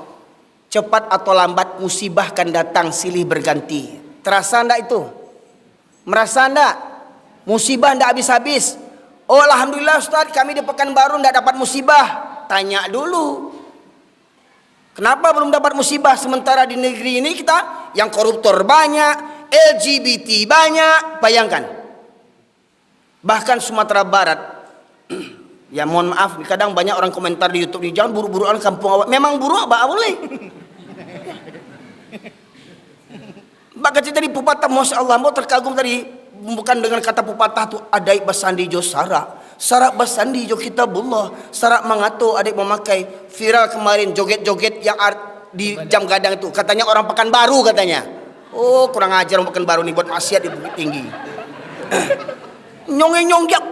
cepat atau lambat musibah akan datang silih berganti. Terasa enggak itu? Merasa enggak? Musibah enggak habis-habis. Oh alhamdulillah Ustaz, kami di Pekanbaru enggak dapat musibah. Tanya dulu. Kenapa belum dapat musibah? Sementara di negeri ini kita yang koruptor banyak, LGBT banyak. Bayangkan. Bahkan Sumatera Barat. Ya mohon maaf, kadang banyak orang komentar di YouTube, jangan buru-buruan kampung awak. Memang buruk apa boleh. Mbak kecil tadi pepatah, Masya Allah, mau terkagum tadi. Bukan dengan kata pepatah tu adai basandi jo sarak basandi jo kitabullah, sarak mangato adik memakai. Viral kemarin joget-joget yang di jam gadang itu, katanya orang Pekanbaru katanya. Oh kurang ajar orang Pekanbaru nih buat maksiat di Bukit Tinggi. Nyonge-nyonggak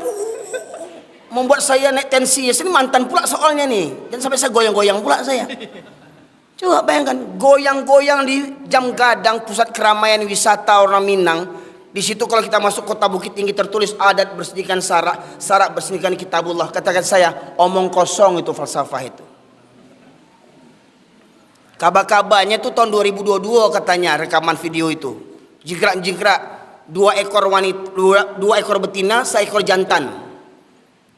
membuat saya naik tensi. Ini mantan pula soalnya nih, dan sampai saya goyang-goyang pula saya. Coba bayangkan, goyang-goyang di jam gadang pusat keramaian wisata orang Minang. Di situ kalau kita masuk kota Bukit Tinggi tertulis adat bersihkan sarak, sarak bersihkan kitabullah. Katakan saya, omong kosong itu falsafah itu. Kabar-kabarnya itu tahun 2022 katanya rekaman video itu. Jingkrak-jingkrak dua ekor betina, seekor jantan.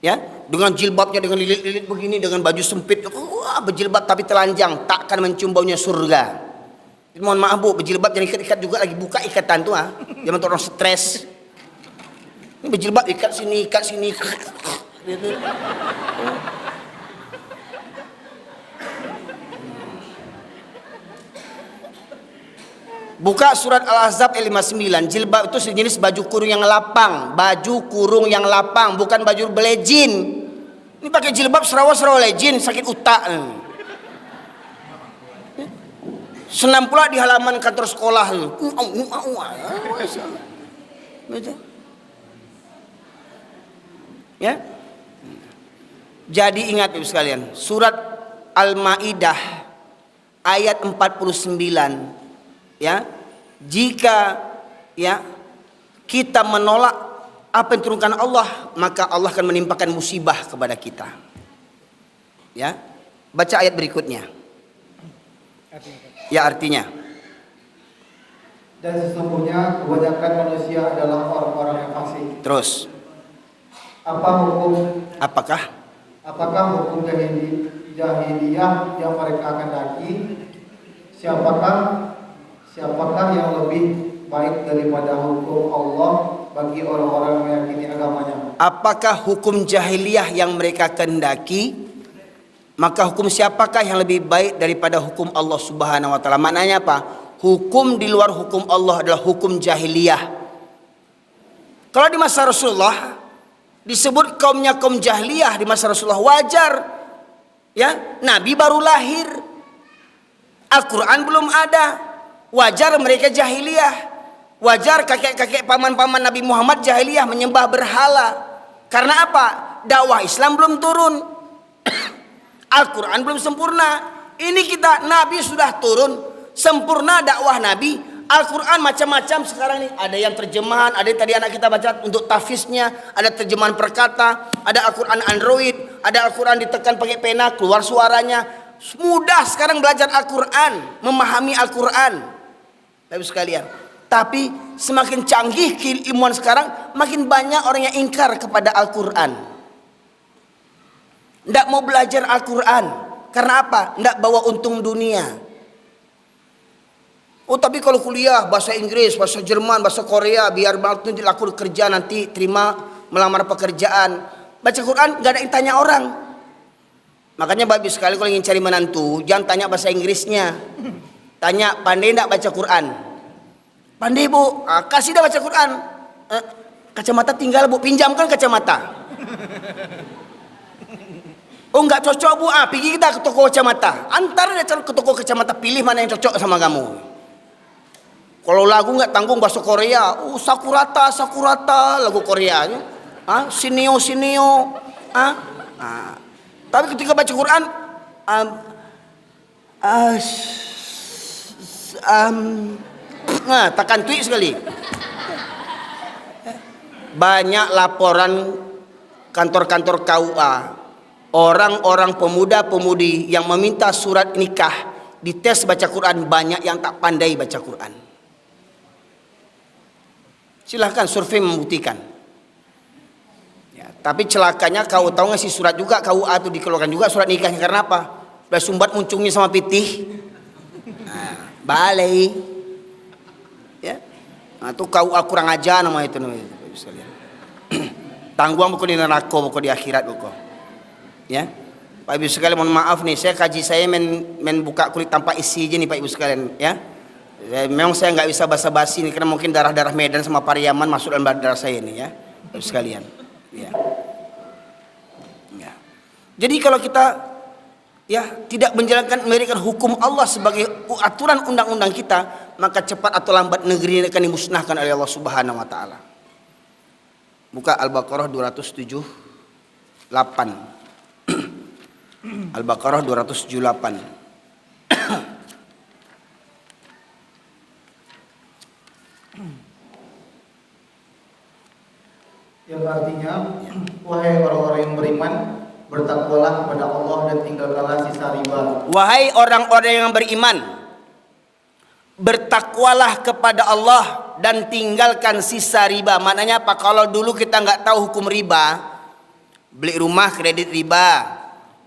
Ya, dengan jilbabnya dengan lilit-lilit begini, dengan baju sempit. Wah, berjilbab tapi telanjang, takkan mencium baunya surga. Mohon maaf Bu, berjilbab jangan ikat-ikat juga, lagi buka ikatan tuh ah. Jangan untuk orang stres. Ini berjilbab ikat sini. Gitu. Buka surat Al-Ahzab ayat 59. Jilbab itu sejenis baju kurung yang lapang, bukan baju belejin. Ini pakai jilbab serawa lejin, sakit utak. Senam pula di halaman kantor sekolah. Ya. Jadi ingat Ibu sekalian, surat Al-Maidah ayat 49 ya. Jika ya kita menolak apa yang diturunkan Allah, maka Allah akan menimpakan musibah kepada kita. Ya. Baca ayat berikutnya. Ya, artinya. Dan sesungguhnya kebanyakan manusia adalah orang-orang yang fasik. Terus. Apakah hukum jahiliyah yang mereka kendaki? Siapakah yang lebih baik daripada hukum Allah bagi orang-orang yang meyakini agamanya? Apakah hukum jahiliyah yang mereka kendaki? Maka hukum siapakah yang lebih baik daripada hukum Allah Subhanahu wa taala? Maknanya apa? Hukum di luar hukum Allah adalah hukum jahiliyah. Kalau di masa Rasulullah disebut kaumnya kaum jahiliyah di masa Rasulullah, wajar. Ya, Nabi baru lahir. Al-Qur'an belum ada. Wajar mereka jahiliyah. Wajar kakek-kakek paman-paman Nabi Muhammad jahiliyah menyembah berhala. Karena apa? Dakwah Islam belum turun. Al-Quran belum sempurna. Ini kita, Nabi sudah turun, sempurna dakwah Nabi. Al-Quran macam-macam sekarang nih. Ada yang terjemahan, ada yang tadi anak kita baca untuk tafsirnya, ada terjemahan perkata, ada Al-Quran Android, ada Al-Quran ditekan pakai pena, keluar suaranya. Mudah sekarang belajar Al-Quran, memahami Al-Quran. Bapak sekalian. Tapi semakin canggih keilmuan sekarang, makin banyak orang yang ingkar kepada Al-Quran. Tidak mau belajar Al-Quran. Karena apa? Tidak bawa untung dunia. Oh, tapi kalau kuliah bahasa Inggris, bahasa Jerman, bahasa Korea, biar nanti laku kerja, nanti terima melamar pekerjaan. Baca Quran gak ada yang tanya orang. Makanya bagus sekali kalau ingin cari menantu, jangan tanya bahasa Inggrisnya. Tanya, pandai tidak baca Quran? Pandai bu, kasih dah baca Quran. Kacamata tinggal bu, pinjamkan kacamata. Oh enggak cocok bu, pergi kita ke toko kacamata. Antar dia ke toko kacamata, pilih mana yang cocok sama kamu. Kalau lagu enggak tanggung bahasa Korea, Sakurata lagu Korea. Sinio. Tapi ketika baca Quran, tekan tweet sekali. Banyak laporan kantor-kantor KUA. Orang-orang pemuda-pemudi yang meminta surat nikah dites baca Quran, banyak yang tak pandai baca Quran. Silahkan survei membuktikan. Ya, tapi celakanya kau tahu ngasih surat juga KUA itu dikeluarkan juga surat nikahnya karena apa? Sudah sumbat muncungnya sama pitih. Balai. Ya. Nah, itu KUA kurang aja nama itu sekalian. Tangguang buku di neraka, buku di akhirat buku. Ya, Pak Ibu sekalian, mohon maaf nih, kaji saya main buka kulit tanpa isi aja nih Pak Ibu sekalian. Ya, memang saya nggak bisa basa-basi nih karena mungkin darah-darah Medan sama Pariaman masuk dalam darah saya ini ya, Pak Ibu sekalian. Ya. Jadi kalau kita ya tidak menjalankan memberikan hukum Allah sebagai aturan undang-undang kita, maka cepat atau lambat negeri ini akan dimusnahkan oleh Allah Subhanahu wa taala. Buka Al-Baqarah 278. Al-Baqarah 278. Yang artinya, wahai orang-orang yang beriman, bertakwalah kepada Allah dan tinggalkanlah sisa riba. Wahai orang-orang yang beriman, bertakwalah kepada Allah dan tinggalkan sisa riba. Maknanya apa? Kalau dulu kita nggak tahu hukum riba, beli rumah kredit riba,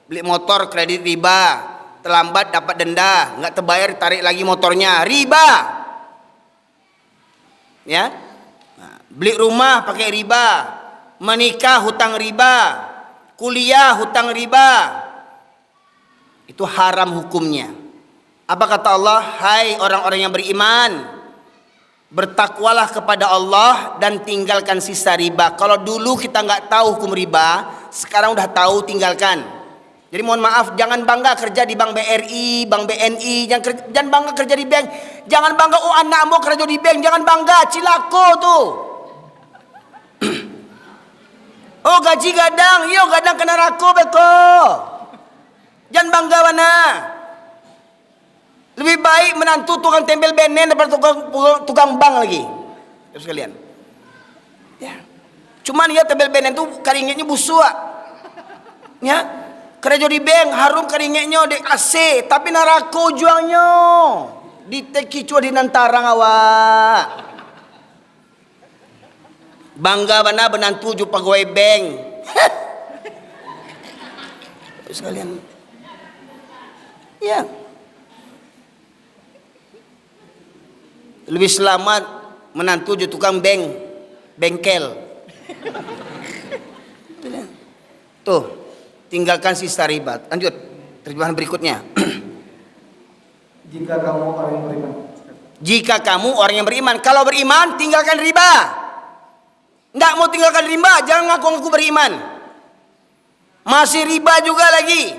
beli motor kredit riba, terlambat dapat denda, nggak terbayar tarik lagi motornya, riba. Ya, nah, beli rumah pakai riba, menikah hutang riba, kuliah hutang riba, itu haram hukumnya. Apa kata Allah? Hai orang-orang yang beriman, bertakwalah kepada Allah dan tinggalkan sisa riba. Kalau dulu kita nggak tahu hukum riba, sekarang udah tahu, tinggalkan. Jadi mohon maaf, jangan bangga kerja di Bank BRI, Bank BNI, jangan bangga kerja di bank. Jangan bangga, oh anak mau kerja di bank, jangan bangga, cilako tuh. Oh gaji gadang, iyo gadang kena rako beko. Jangan bangga mana. Lebih baik menantu tukang tempel benen daripada tukang bank lagi. Terus sekalian. Ya. Cuman ya tempel benen itu karingnya busuk. Ya. Kerja di bank harum karingnya di AC, tapi narako juangnya. Di teki cua di nantarang awak. Bangga mana menantu ju pegawai bank. Terus sekalian. Ya. Lebih selamat menantu ju tukang bengkel. Tuh, tinggalkan sisa riba. Lanjut, terjemahan berikutnya. Jika kamu orang yang beriman. Jika kamu orang yang beriman, kalau beriman tinggalkan riba. Enggak mau tinggalkan riba, jangan ngaku-ngaku beriman. Masih riba juga lagi.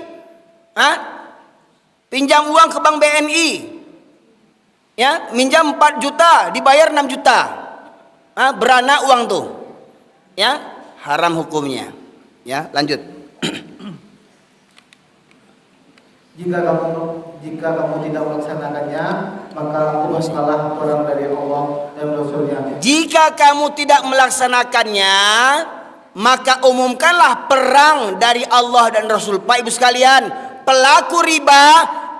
Hah? Pinjam uang ke bank BNI. Ya, minjam 4 juta, dibayar 6 juta. Beranak uang tuh. Ya, haram hukumnya. Ya, lanjut. Jika kamu tidak melaksanakannya, maka umumkanlah perang dari Allah dan Rasul-Nya. Jika kamu tidak melaksanakannya, maka umumkanlah perang dari Allah dan Rasul. Pak Ibu sekalian, pelaku riba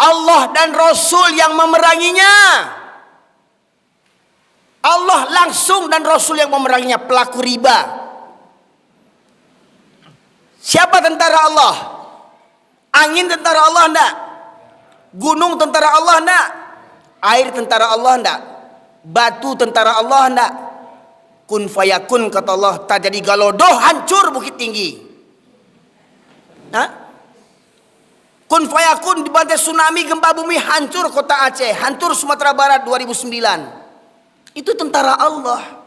Allah dan Rasul yang memeranginya. Allah langsung dan Rasul yang memeranginya, pelaku riba. Siapa tentara Allah? Angin tentara Allah enggak? Gunung tentara Allah enggak? Air tentara Allah enggak? Batu tentara Allah enggak? Kun fayakun kata Allah, tak jadi galodoh hancur Bukit Tinggi. Hah? Kun fayakun dibantai tsunami gempa bumi hancur kota Aceh, hancur Sumatera Barat 2009. Itu tentara Allah.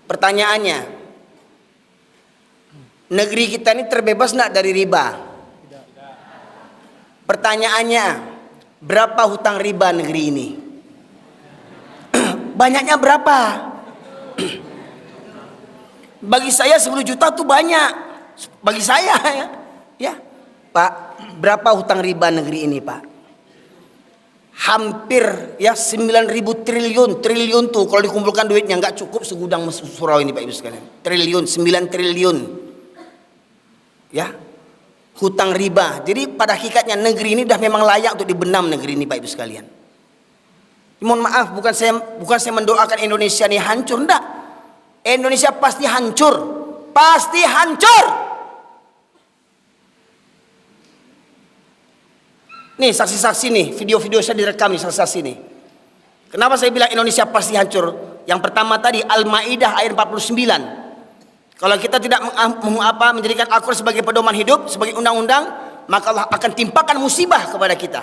Pertanyaannya, negeri kita ini terbebas enggak dari riba? Pertanyaannya, berapa hutang riba negeri ini? Banyaknya berapa? Bagi saya 10 juta tuh banyak. Bagi saya ya. Ya. Pak, berapa hutang riba negeri ini, Pak? Hampir ya 9.000 triliun tuh kalau dikumpulkan duitnya nggak cukup segudang surau ini, Pak Ibu sekalian. Triliun, 9 triliun. Ya. Hutang riba. Jadi pada hakikatnya negeri ini dah memang layak untuk dibenam negeri ini, Pak Ibu sekalian. Mohon maaf, bukan saya mendoakan Indonesia ini hancur, enggak. Indonesia pasti hancur. Pasti hancur. Nih saksi-saksi nih, video-video saya direkam nih saksi-saksi nih. Kenapa saya bilang Indonesia pasti hancur? Yang pertama tadi Al-Maidah ayat 49. Kalau kita tidak menjadikan Al-Quran sebagai pedoman hidup, sebagai undang-undang, maka Allah akan timpakan musibah kepada kita.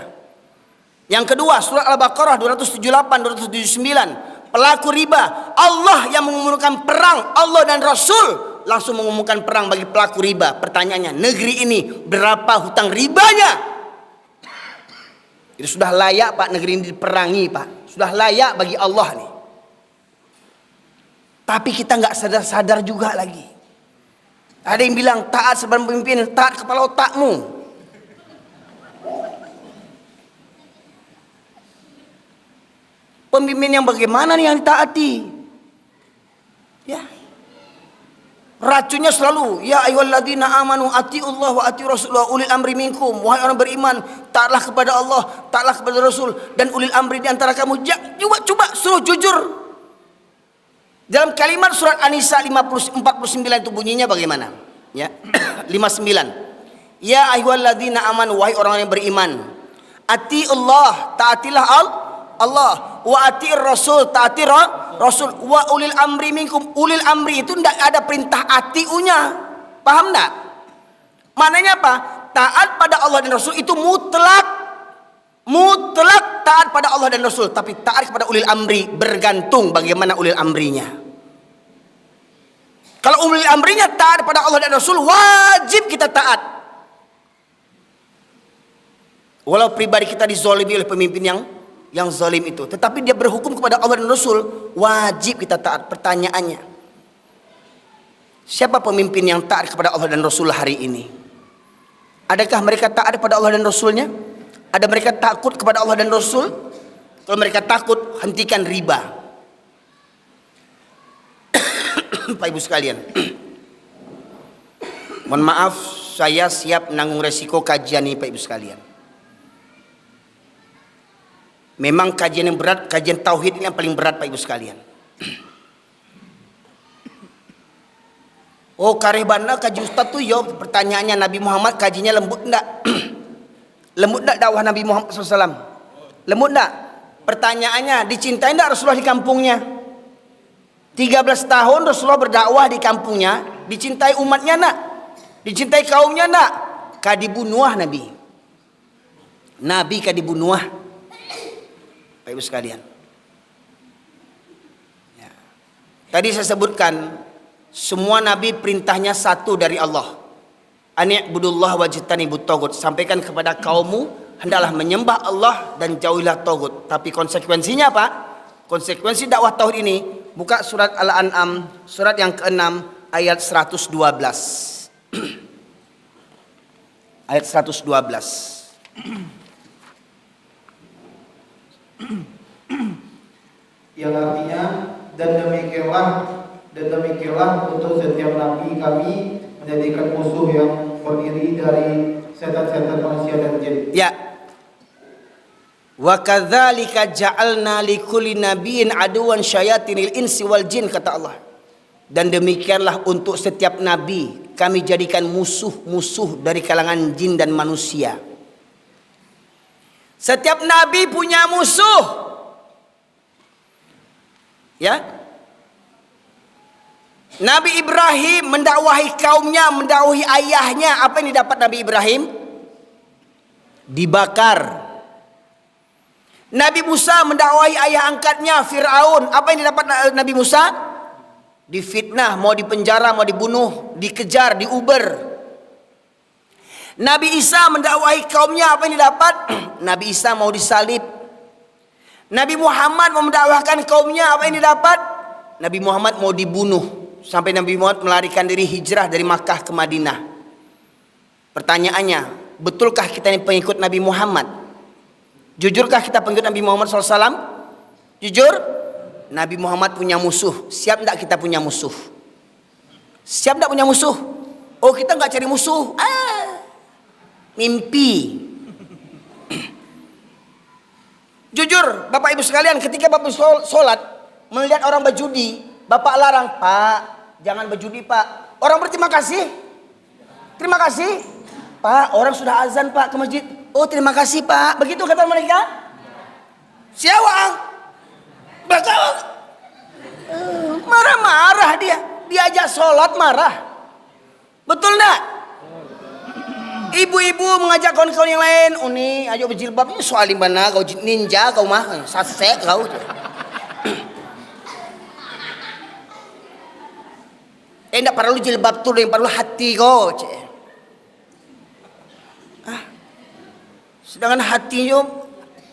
Yang kedua, surat Al-Baqarah 278, 279. Pelaku riba, Allah yang mengumumkan perang, Allah dan Rasul langsung mengumumkan perang bagi pelaku riba. Pertanyaannya, negeri ini berapa hutang ribanya? Itu sudah layak, Pak, negeri ini diperangi, Pak. Sudah layak bagi Allah nih. Tapi kita nggak sadar-sadar juga lagi. Ada yang bilang taat sebelum pemimpin, taat kepala otakmu. Pemimpin yang bagaimana nih yang ditaati? Ya. Racunnya selalu, ya ayyuhalladzina amanu atiullah wa atiur rasul wa ulil amri minkum. Wahai orang beriman, taatlah kepada Allah, taatlah kepada Rasul dan ulil amri di antara kamu. Coba suruh jujur. Dalam kalimat surat An-Nisa 49 itu bunyinya bagaimana? Ya. 59. Ya ayyuhalladzina amanu, wahai orang yang beriman. Atiullah, taatilah Allah, wa atiir rasul, taati Rasul, wa ulil amri minkum. Ulil amri itu tidak ada perintah atiunya. Paham enggak? Maknanya apa? Taat pada Allah dan Rasul itu mutlak. Mutlak taat pada Allah dan Rasul, tapi taat kepada ulil amri bergantung bagaimana ulil amrinya. Kalau ulil amrinya taat pada Allah dan Rasul, wajib kita taat. Walau pribadi kita dizalimi oleh pemimpin yang zalim itu, tetapi dia berhukum kepada Allah dan Rasul, wajib kita taat. Pertanyaannya, Siapa pemimpin yang taat kepada Allah dan Rasul hari ini? Adakah mereka taat kepada Allah dan Rasulnya? Ada mereka takut kepada Allah dan Rasul? Kalau mereka takut, hentikan riba. Pak Ibu sekalian, mohon maaf, saya siap menanggung resiko kajian ini Pak Ibu sekalian. Memang kajian yang berat, kajian tauhid ini yang paling berat Pak Ibu sekalian. Oh, kareh bana kaji Ustaz tuh yo, pertanyaannya Nabi Muhammad kajinya lembut enggak? Lembut enggak dakwah Nabi Muhammad SAW? Lembut enggak? Pertanyaannya, dicintai enggak Rasulullah di kampungnya? 13 tahun Rasulullah berdakwah di kampungnya, dicintai umatnya enggak? Dicintai kaumnya enggak? Kadibunuah Nabi. Nabi kadibunuah. Pak Ibu sekalian. Ya. Tadi saya sebutkan semua nabi perintahnya satu dari Allah. Ani'budullah wajtanibut tagut. Sampaikan kepada kaummu hendaklah menyembah Allah dan jauhilah tagut. Tapi konsekuensinya apa? Konsekuensi dakwah tauhid ini, buka surat Al-An'am surat yang ke-6 ayat 112. Ayat 112. Yang artinya dan demikianlah untuk setiap nabi kami menjadikan musuh yang berdiri dari setan-setan manusia dan jin. Ya. Wa kadzalika ja'alna likulli nabiyyin aduwan syayatinil insi wal jin, kata Allah. Dan demikianlah untuk setiap nabi kami jadikan musuh-musuh dari kalangan jin dan manusia. Setiap nabi punya musuh. Ya. Nabi Ibrahim mendakwahi kaumnya, mendakwahi ayahnya. Apa yang didapat Nabi Ibrahim? Dibakar. Nabi Musa mendakwahi ayah angkatnya Fir'aun. Apa yang didapat Nabi Musa? Difitnah, mau dipenjara, mau dibunuh, dikejar, diuber. Nabi Isa mendakwahi kaumnya. Apa yang didapat? Nabi Isa mau disalib. Nabi Muhammad mau mendakwahkan kaumnya. Apa yang didapat? Nabi Muhammad mau dibunuh. Sampai Nabi Muhammad melarikan diri hijrah dari Makkah ke Madinah. Pertanyaannya, betulkah kita ini pengikut Nabi Muhammad? Jujurkah kita pengikut Nabi Muhammad SAW? Jujur? Nabi Muhammad punya musuh. Siap tidak kita punya musuh? Siap tidak punya musuh? Oh, kita nggak cari musuh. Mimpi. Jujur, Bapak Ibu sekalian, ketika Bapak sholat melihat orang berjudi, Bapak larang, Pak, jangan berjudi Pak. Orang berterima kasih. Terima kasih. Pak, orang sudah azan Pak ke masjid. Oh, terima kasih Pak. Begitu kata mereka. Siawang. Baca. Marah-marah dia. Diajak sholat marah. Betul enggak? Ibu-ibu mengajak kawan-kawan yang lain. Uni, ayo berjilbab. Ini soal mana kau ninja kau mah. Sasek kau. Enggak perlu jilbab tu, yang perlu hati kau. Sedangkan hatinya,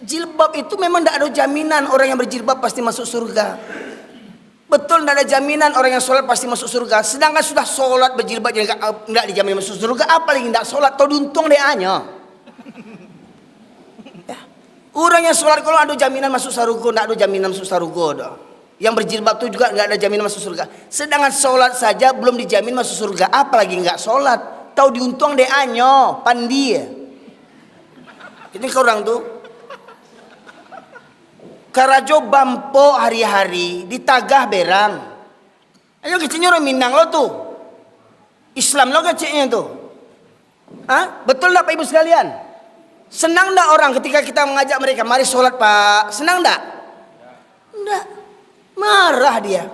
jilbab itu memang tidak ada jaminan orang yang berjilbab pasti masuk surga. Betul, tidak ada jaminan orang yang sholat pasti masuk surga. Sedangkan sudah sholat berjilbab tidak dijamin masuk surga, apalagi tidak sholat, tahu diuntung dia hanya. Ya. Orang yang sholat kalau ada jaminan masuk surga, tidak ada jaminan masuk surga. Yang berjilbab itu juga nggak ada jaminan masuk surga. Sedangkan sholat saja belum dijamin masuk surga, apalagi nggak sholat. Tahu diuntung deh anyo, pandi. Ini orang tuh. Karajo bampo hari-hari ditagah berang. Ayo kecilnya orang Minang lo tuh. Islam lo kecilnya tuh. Betul nggak Pak Ibu sekalian? Senang nggak orang ketika kita mengajak mereka, mari sholat Pak? Senang nggak? Enggak. Marah dia.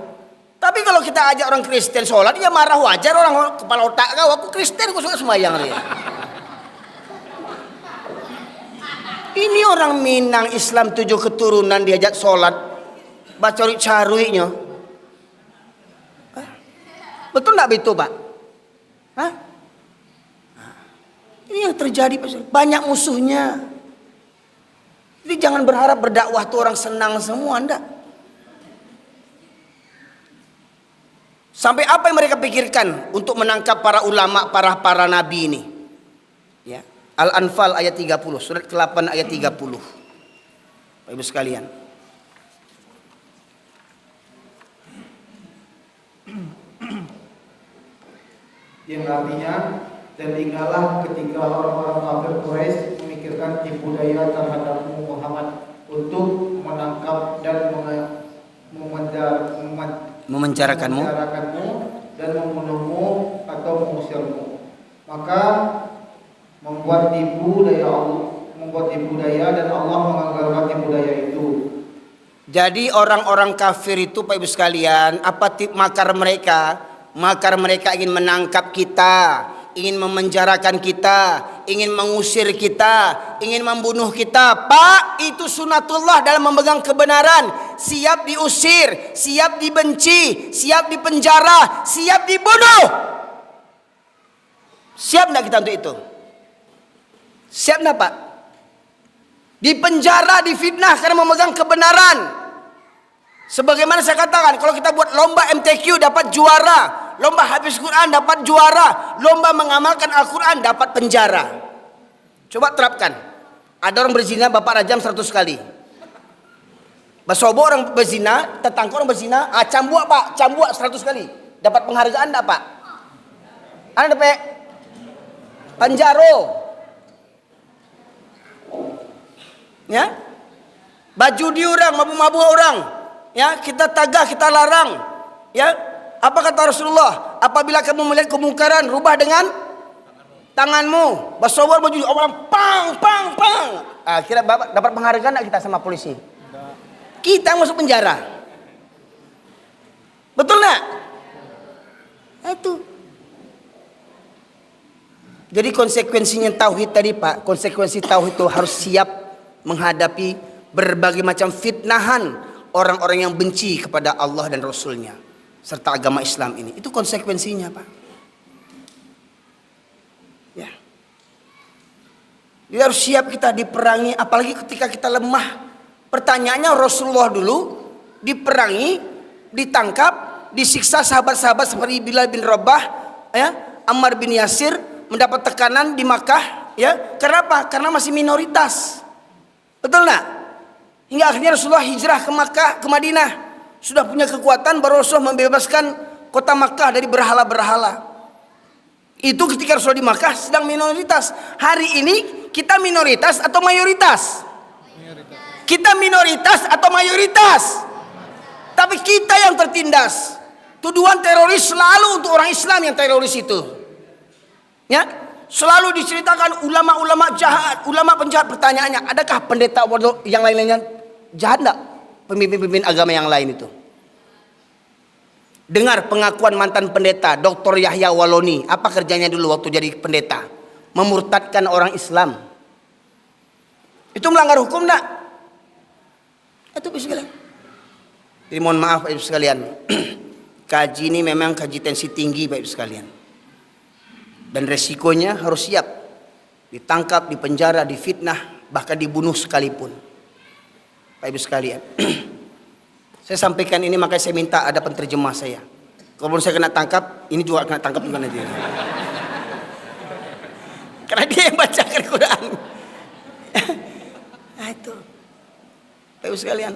Tapi kalau kita ajak orang Kristen sholat, dia marah, wajar. Orang kepala otak kau, aku Kristen, aku suka sembahyang dia. Ini orang Minang Islam 7 keturunan diajak sholat, baca caruinya. Betul nggak begitu Pak? Ini yang terjadi, banyak musuhnya. Jadi jangan berharap berdakwah tuh orang senang semua, enggak. Sampai apa yang mereka pikirkan untuk menangkap para ulama, para nabi ini? Ya. Al-Anfal ayat 30, surat ke-8 ayat 30. Bapak Ibu sekalian. Yang artinya, dan ingatlah ketika orang-orang kafir Quraisy memikirkan tipu daya terhadapmu Muhammad untuk menangkap dan Memenjarakanmu dan membunuhmu atau mengusirmu. Maka membuat tipu daya dan Allah menggagalkan tipu daya itu. Jadi orang-orang kafir itu Pak Ibu sekalian, apa makar mereka? Makar mereka ingin menangkap kita, ingin memenjarakan kita, ingin mengusir kita, ingin membunuh kita. Pak, itu sunatullah dalam memegang kebenaran. Siap diusir, siap dibenci, siap dipenjara, siap dibunuh. Siap enggak kita untuk itu? Siap enggak Pak? Dipenjara, difitnah karena memegang kebenaran. Sebagaimana saya katakan, kalau kita buat lomba MTQ dapat juara, lomba habis Quran dapat juara, lomba mengamalkan Al-Quran dapat penjara. Coba terapkan. Ada orang berzina, bapak rajam 100 kali. Basobo orang berzina, tetangga orang berzina, cambuk Pak, cambuk 100 kali. Dapat penghargaan enggak Pak? Ada dapat penjaro. Ya? Baju di orang, mabuk-mabuk orang. Ya, kita tagah, kita larang. Ya, apa kata Rasulullah? Apabila kamu melihat kemungkaran, rubah dengan tanganmu. Basawar baju orang pang. Kira bapak dapat penghargaan enggak kita sama polisi? Kita masuk penjara. Betul enggak? Itu. Jadi konsekuensinya tauhid tadi Pak, konsekuensi tauhid itu harus siap menghadapi berbagai macam fitnahan orang-orang yang benci kepada Allah dan Rasulnya serta agama Islam ini. Itu konsekuensinya Pak. Ya. Jadi harus siap kita diperangi, apalagi ketika kita lemah. Pertanyaannya Rasulullah dulu diperangi, ditangkap, disiksa sahabat-sahabat seperti Bilal bin Rabah, ya, Ammar bin Yasir mendapat tekanan di Makkah, ya. Kenapa? Karena masih minoritas. Betul nggak? Hingga akhirnya Rasulullah hijrah ke Makkah, ke Madinah. Sudah punya kekuatan, baru Rasulullah membebaskan kota Makkah dari berhala-berhala. Itu ketika Rasulullah di Makkah sedang minoritas. Hari ini kita minoritas atau mayoritas? Kita minoritas atau mayoritas? Tapi kita yang tertindas. Tuduhan teroris selalu untuk orang Islam yang teroris itu. Ya, selalu diceritakan ulama-ulama jahat, ulama penjahat. Pertanyaannya, adakah pendeta yang lain-lainnya jahat enggak? Pemimpin-pemimpin agama yang lain itu. Dengar pengakuan mantan pendeta Dr. Yahya Waloni. Apa kerjanya dulu waktu jadi pendeta? Memurtadkan orang Islam. Itu melanggar hukum enggak? Itu bisa sekalian. Jadi mohon maaf Pak Ibu sekalian. Kaji ini memang kaji tensi tinggi Pak Ibu sekalian. Dan resikonya harus siap. Ditangkap, dipenjara, difitnah, bahkan dibunuh sekalipun. Pak Ibu sekalian. Saya sampaikan ini makanya saya minta ada penterjemah saya. Kalau saya kena tangkap, ini juga kena tangkap juga nanti. Karena dia yang bacakan Quran. Nah itu. Pak Ibu sekalian.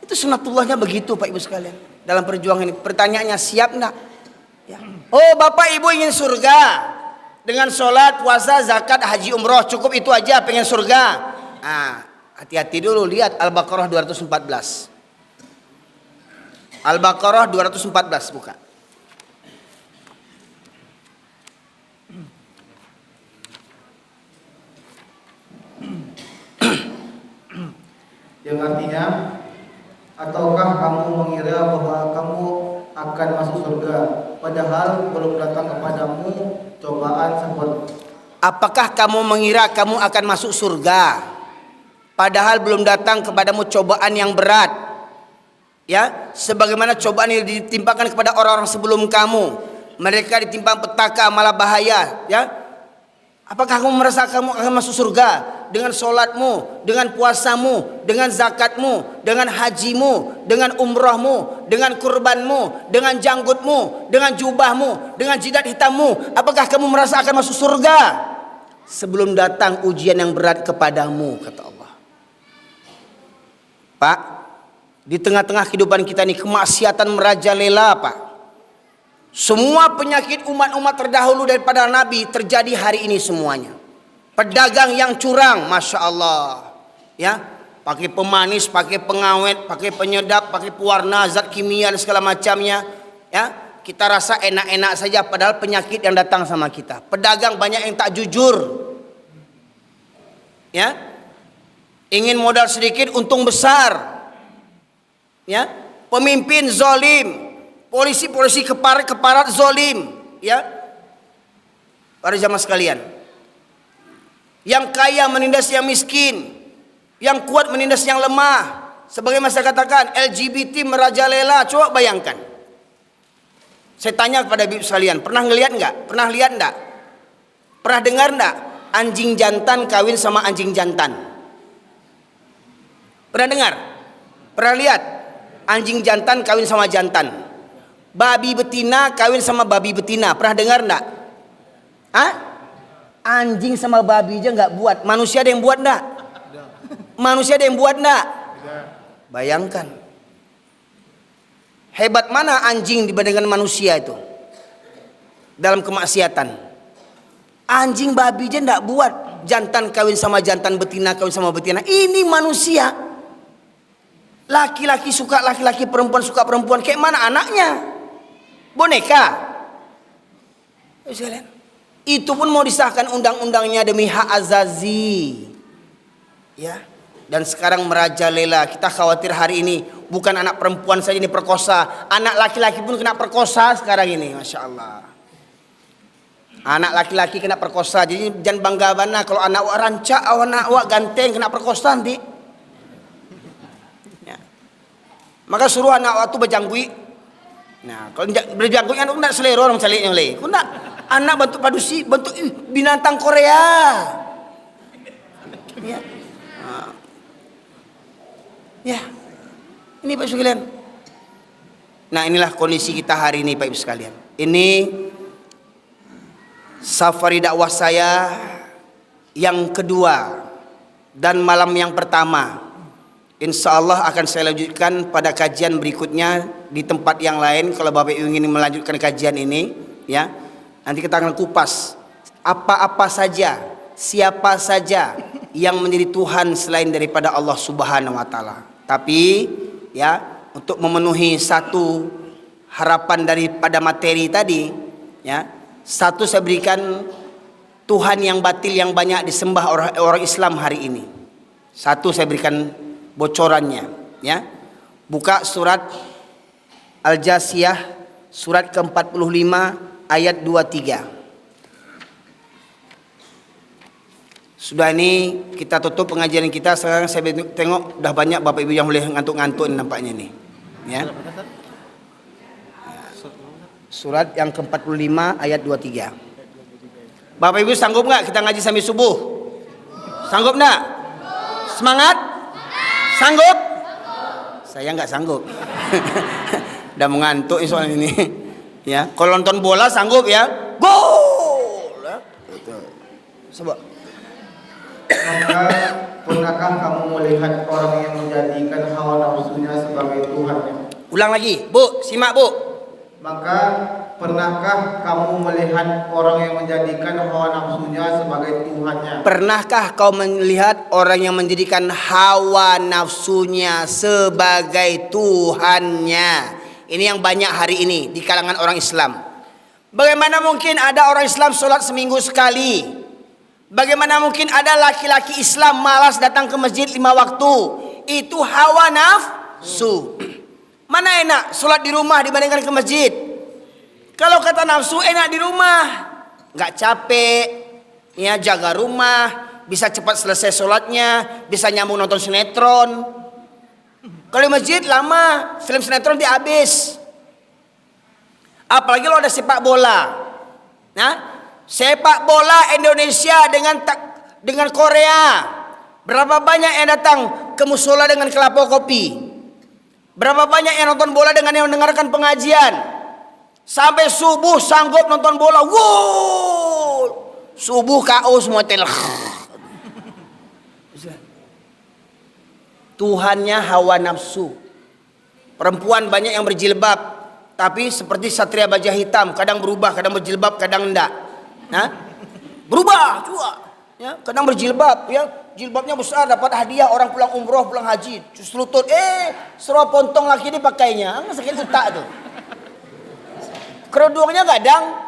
Itu sunatullahnya begitu Pak Ibu sekalian. Dalam perjuangan ini. Pertanyaannya siap enggak? Ya. Oh Bapak Ibu ingin surga. Dengan sholat, puasa, zakat, haji, umroh. Cukup itu aja pengen surga. Nah, hati-hati dulu, lihat Al-Baqarah 214. Al-Baqarah 214 buka. Yang artinya, ataukah kamu mengira bahwa kamu akan masuk surga, padahal belum datang kepadamu cobaan seperti. Apakah kamu mengira kamu akan masuk surga, padahal belum datang kepadamu cobaan yang berat, ya, sebagaimana cobaan yang ditimpakan kepada orang-orang sebelum kamu. Mereka ditimpa petaka malah bahaya, ya. Apakah kamu merasa kamu akan masuk surga dengan solatmu, dengan puasamu, dengan zakatmu, dengan hajimu, dengan umrahmu, dengan kurbanmu, dengan janggutmu, dengan jubahmu, dengan jidat hitammu? Apakah kamu merasa akan masuk surga sebelum datang ujian yang berat kepadamu, kata Allah. Pak, di tengah-tengah kehidupan kita ini kemaksiatan merajalela, Pak. Semua penyakit umat-umat terdahulu daripada Nabi terjadi hari ini semuanya. Pedagang yang curang, masya Allah, ya, pakai pemanis, pakai pengawet, pakai penyedap, pakai pewarna, zat kimia dan segala macamnya, ya. Kita rasa enak-enak saja, padahal penyakit yang datang sama kita. Pedagang banyak yang tak jujur, ya, ingin modal sedikit, untung besar, ya. Pemimpin zolim, polisi-polisi keparat zolim, ya. Para jamaah sekalian, yang kaya menindas yang miskin, yang kuat menindas yang lemah. Sebagai saya katakan, LGBT merajalela. Coba bayangkan. Saya tanya kepada ibu sekalian, pernah ngelihat enggak? Pernah lihat enggak? Pernah dengar enggak? Anjing jantan kawin sama anjing jantan. Pernah dengar? Pernah lihat? Anjing jantan kawin sama jantan. Babi betina kawin sama babi betina. Pernah dengar enggak? Hah? Anjing sama babi aja nggak buat. Manusia ada yang buat enggak? Manusia ada yang buat enggak? Bayangkan. Hebat mana anjing dibandingkan manusia itu dalam kemaksiatan. Anjing babi aja enggak buat. Jantan kawin sama jantan, betina kawin sama betina. Ini manusia. Laki-laki suka laki-laki, perempuan suka perempuan. Kayak mana anaknya? Boneka. Itu pun mau disahkan undang-undangnya demi hak azazi, ya. Dan sekarang merajalela. Kita khawatir hari ini bukan anak perempuan saja ini perkosa, anak laki-laki pun kena perkosa sekarang ini, masya Allah. Anak laki-laki kena perkosa. Jadi jangan bangga bana kalau anak awak rancak, anak awak ganteng kena perkosa nanti, ya. Maka suruh anak awak tu berjanggui. Nah, kalau berjanggui anak nak selera orang calik yang lain. Kau nak anak bentuk padusi, bentuk binatang Korea. Ya. Ya. Ini Pak sekalian. Nah, inilah kondisi kita hari ini Pak Ibu sekalian. Ini safari dakwah saya yang kedua dan malam yang pertama. Insya Allah akan saya lanjutkan pada kajian berikutnya di tempat yang lain. Kalau Bapak Ibu ingin melanjutkan kajian ini, ya, nanti kita akan kupas apa-apa saja, siapa saja yang menjadi Tuhan selain daripada Allah Subhanahu wa taala. Tapi ya, untuk memenuhi satu harapan daripada materi tadi, ya, satu saya berikan Tuhan yang batil yang banyak disembah orang Islam hari ini. Satu saya berikan bocorannya, ya. Buka surat Al-Jasiyah surat ke-45 ayat 23. Sudah ini kita tutup pengajian kita. Sekarang saya tengok dah banyak Bapak Ibu yang boleh ngantuk-ngantuk nampaknya nih, ya. Surat yang ke-45 ayat 23. Bapak Ibu sanggup nggak kita ngaji sampai subuh? Sanggup nggak? Semangat? Sanggup? Saya nggak sanggup. Udah mengantuk soal ini. Ya, kalau nonton bola sanggup ya? Gol. Coba. Maka pernahkah kamu melihat orang yang menjadikan hawa nafsunya sebagai Tuhannya? Ulang lagi, Bu, simak Bu. Maka pernahkah kamu melihat orang yang menjadikan hawa nafsunya sebagai Tuhannya? Pernahkah kau melihat orang yang menjadikan hawa nafsunya sebagai Tuhannya? Ini yang banyak hari ini di kalangan orang Islam. Bagaimana mungkin ada orang Islam sholat seminggu sekali? Bagaimana mungkin ada laki-laki Islam malas datang ke masjid 5 waktu? Itu hawa nafsu. Mana enak sholat di rumah dibandingkan ke masjid? Kalau kata nafsu enak di rumah, nggak capek, ya, jaga rumah, bisa cepat selesai sholatnya, bisa nyambung nonton sinetron. Kalau di masjid lama, film sinetron dia habis. Apalagi kalau ada sepak bola. Nah, sepak bola Indonesia dengan Korea, Berapa banyak yang datang ke musola dengan kelapa kopi? Berapa banyak yang nonton bola dengan yang mendengarkan pengajian? Sampai subuh sanggup nonton bola. Wow! Subuh KO semua tel. Tuhannya hawa nafsu. Perempuan banyak yang berjilbab, tapi seperti satria baja hitam, kadang berubah, kadang berjilbab, kadang enggak. Nah, berubah juga. Ya, kadang berjilbab, ya, jilbabnya besar, dapat hadiah orang pulang umroh, pulang haji, selutut, seropontong laki dipakainya, sakit otak tuh. Kerudungnya kadang,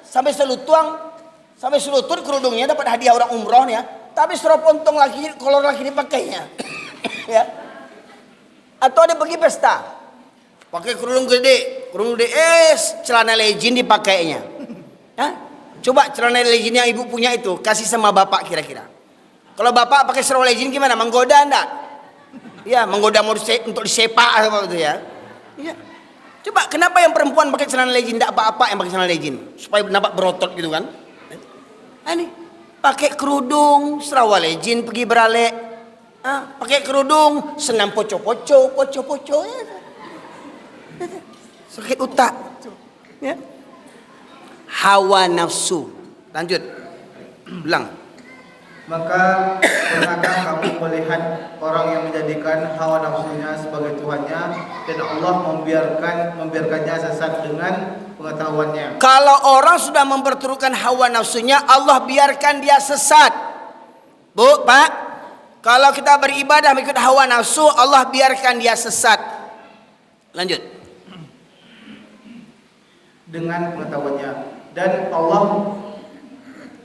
sampai selutut kerudungnya dapat hadiah orang umroh ya, tapi seropontong laki, kolor laki dipakainya, ya. Atau ada pergi pesta, pakai kerudung gede, celana legend dipakainya. Coba celana legend yang ibu punya itu kasih sama bapak kira-kira. Kalau bapak pakai seragam legend gimana? Menggoda enggak? Ya, menggoda mau untuk disepak apa itu ya. Iya. Coba kenapa yang perempuan pakai celana legend enggak apa-apa yang pakai celana legend? Supaya nampak berotot gitu kan? Ini pakai kerudung seragam legend pergi beralek. Pakai kerudung senam poco-poco ya. Sakit otak. Ya. Hawa nafsu. Lanjut. Ulang. Maka pernahkah kamu melihat orang yang menjadikan hawa nafsunya sebagai Tuhannya dan Allah membiarkannya sesat dengan pengetahuannya? Kalau orang sudah memperturutkan hawa nafsunya, Allah biarkan dia sesat. Bu, Pak, kalau kita beribadah mengikut hawa nafsu, Allah biarkan dia sesat. Lanjut. Dengan pengetahuannya, dan Allah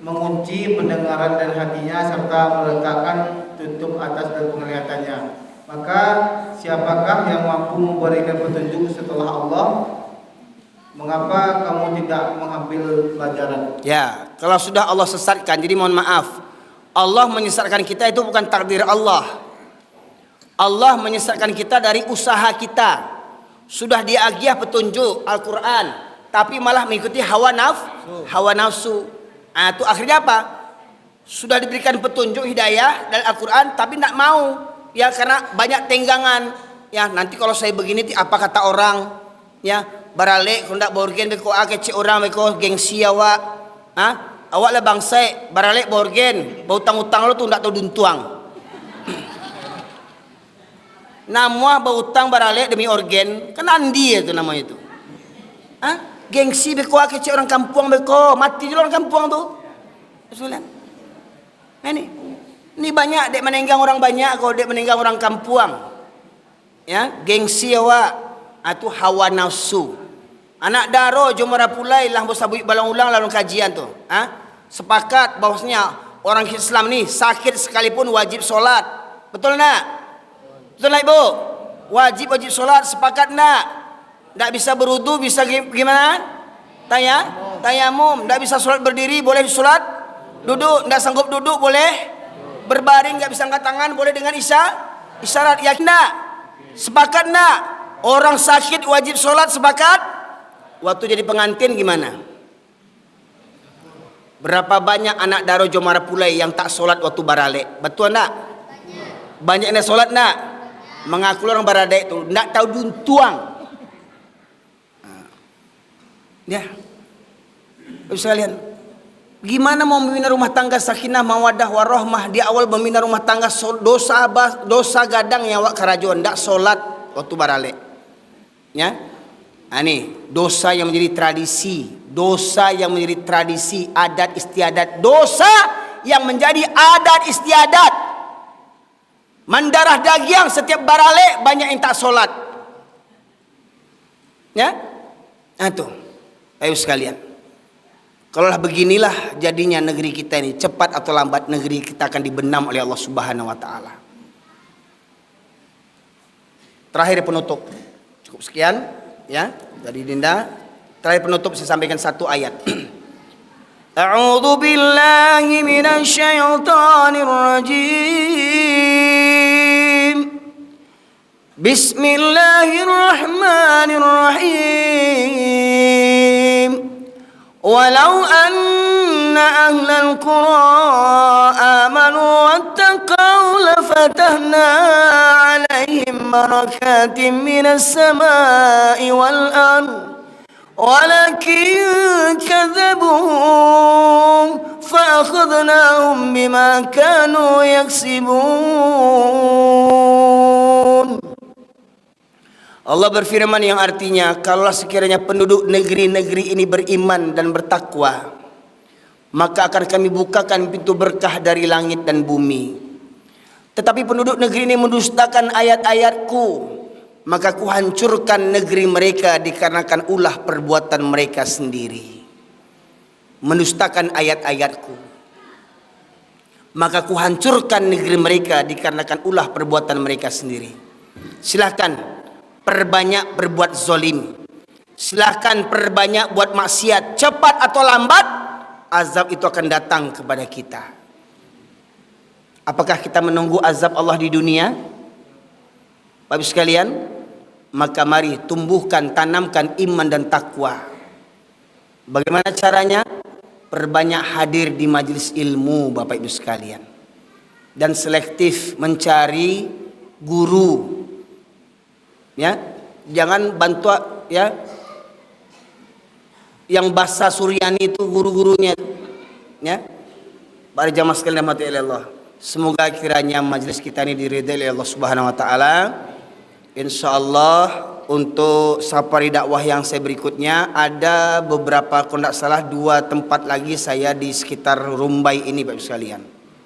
mengunci pendengaran dan hatinya serta meletakkan tutup atas dan penglihatannya. Maka siapakah yang mampu memberikan petunjuk setelah Allah? Mengapa kamu tidak mengambil pelajaran? Ya, kalau sudah Allah sesatkan, jadi mohon maaf, Allah menyesatkan kita itu bukan takdir Allah. Allah menyesatkan kita dari usaha kita. Sudah diagiah petunjuk Al-Quran, tapi malah mengikuti hawa nafsu. Itu akhirnya apa? Sudah diberikan petunjuk hidayah dari Al-Quran, tapi tidak mau. Ya, karena banyak tenggangan. Ya, nanti kalau saya begini, apa kata orang? Ya, baralek kalau tidak borgen beko kece orang beko gengsi awak. Awak lah bangsa baralek borgen, bau utang-utang lo tuh tidak tahu duntuang. Nama bau utang baralek demi organ, kan andi itu namanya itu. Gengsi beko kece orang kampung beko, mati juga orang kampung tuh. Sudah. Nah ini banyak dek menenggang orang banyak, kalau dek menenggang orang kampung. Ya, gengsi awak, itu hawa nafsu. Anak daro jomara pulai lah bosabui balang ulang lalu kajian tuh. Sepakat bahwasanya orang Islam nih sakit sekalipun wajib sholat. Betul nak? Betul nak ibu? Wajib sholat, sepakat nak? Tak bisa berudu, bisa gimana? Tayamum. Tak bisa sholat berdiri, boleh sholat duduk. Tak sanggup duduk, boleh berbaring. Tak bisa angkat tangan, boleh dengan isyarat. Yakin nak? Sepakat nak? Orang sakit wajib sholat, sepakat? Waktu jadi pengantin gimana? Berapa banyak anak daro jomara pulai yang tak sholat waktu baralek? Betul nak? Banyak yang sholat nak? Mengaku orang baralek itu nak tahu duntuang. Ya, sekalian, gimana mau membina rumah tangga sakinah mawadah warahmah? Di awal membina rumah tangga dosa gadang yang awak karajon, ndak solat waktu baralek. Ya, ini dosa yang menjadi tradisi, adat istiadat, dosa yang menjadi adat istiadat. Mendarah daging setiap baralek banyak yang tak solat. Ya, tuh. Ayo sekalian, kalaulah beginilah jadinya negeri kita ini, cepat atau lambat negeri kita akan dibenam oleh Allah Subhanahu wa taala. Terakhir penutup. Cukup sekian ya dari Dinda. Terakhir penutup saya sampaikan satu ayat. A'udzu billahi minasy syaithanir rajim. Bismillahirrahmanirrahim. Walau anna ahlal qura amanu wattaqaw fatahna 'alaihim barakatim minas sama'i wal ardh walakin kadzabuhum fa'akhadnahum bima kanu yaksibun. Allah berfirman yang artinya, kalaulah sekiranya penduduk negeri-negeri ini beriman dan bertakwa, maka akan kami bukakan pintu berkah dari langit dan bumi. Tetapi penduduk negeri ini mendustakan ayat-ayatku, maka kuhancurkan negeri mereka dikarenakan ulah perbuatan mereka sendiri. Mendustakan ayat-ayatku, maka kuhancurkan negeri mereka dikarenakan ulah perbuatan mereka sendiri. Silahkan perbanyak berbuat zolim, silahkan perbanyak buat maksiat, cepat atau lambat azab itu akan datang kepada kita. Apakah kita menunggu azab Allah di dunia? Bapak Ibu sekalian, maka mari tumbuhkan, tanamkan iman dan takwa. Bagaimana caranya? Perbanyak hadir di majelis ilmu Bapak Ibu sekalian, dan selektif mencari guru. Ya, jangan bantu ya yang bahasa Suryani itu guru-gurunya. Ya, para jamaah sekalian rahmati Allah. Semoga kiranya majelis kita ini diridai oleh Allah Subhanahu wa taala. Insyaallah untuk safari dakwah yang saya berikutnya ada beberapa, kalau tidak salah 2 tempat lagi saya di sekitar Rumbai ini Bapak sekalian.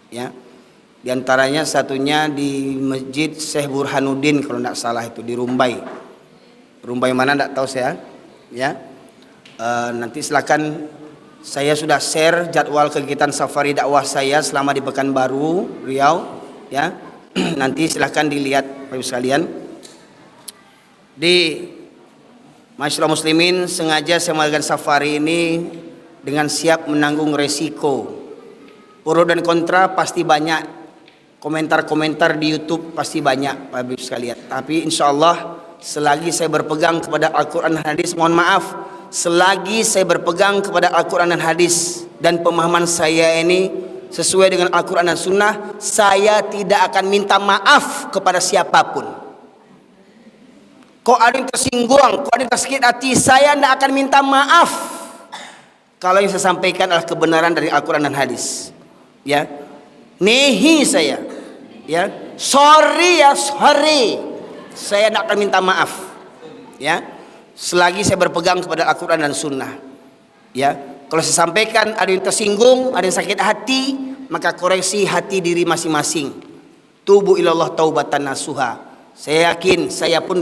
Ya. Di antaranya satunya di Masjid Syekh Burhanuddin kalau tidak salah itu di Rumbai. Rumbai mana tidak tahu saya. Ya. Nanti silakan, saya sudah share jadwal kegiatan safari dakwah saya selama di Pekanbaru, Riau. Ya. Nanti silakan dilihat Bapak sekalian. Di Masyarakat Muslimin sengaja saya melakukan safari ini dengan siap menanggung resiko. Pro dan kontra pasti banyak, komentar-komentar di YouTube pasti banyak Bapak Ibu sekalian. Tapi insya Allah selagi saya berpegang kepada Al-Quran dan Hadis, mohon maaf, selagi saya berpegang kepada Al-Quran dan Hadis dan pemahaman saya ini sesuai dengan Al-Quran dan Sunnah, saya tidak akan minta maaf kepada siapapun. Kok ada yang tersinggung, kok ada yang tersakit hati, saya tidak akan minta maaf kalau yang saya sampaikan adalah kebenaran dari Al-Quran dan Hadis. Ya, nehi saya, ya, sorry ya, sorry, saya tidak akan minta maaf. Ya, selagi saya berpegang kepada Al-Quran dan Sunnah. Ya, kalau saya sampaikan ada yang tersinggung, ada yang sakit hati, maka koreksi hati diri masing-masing. Tubu ilallah taubatan nasuha. Saya yakin saya pun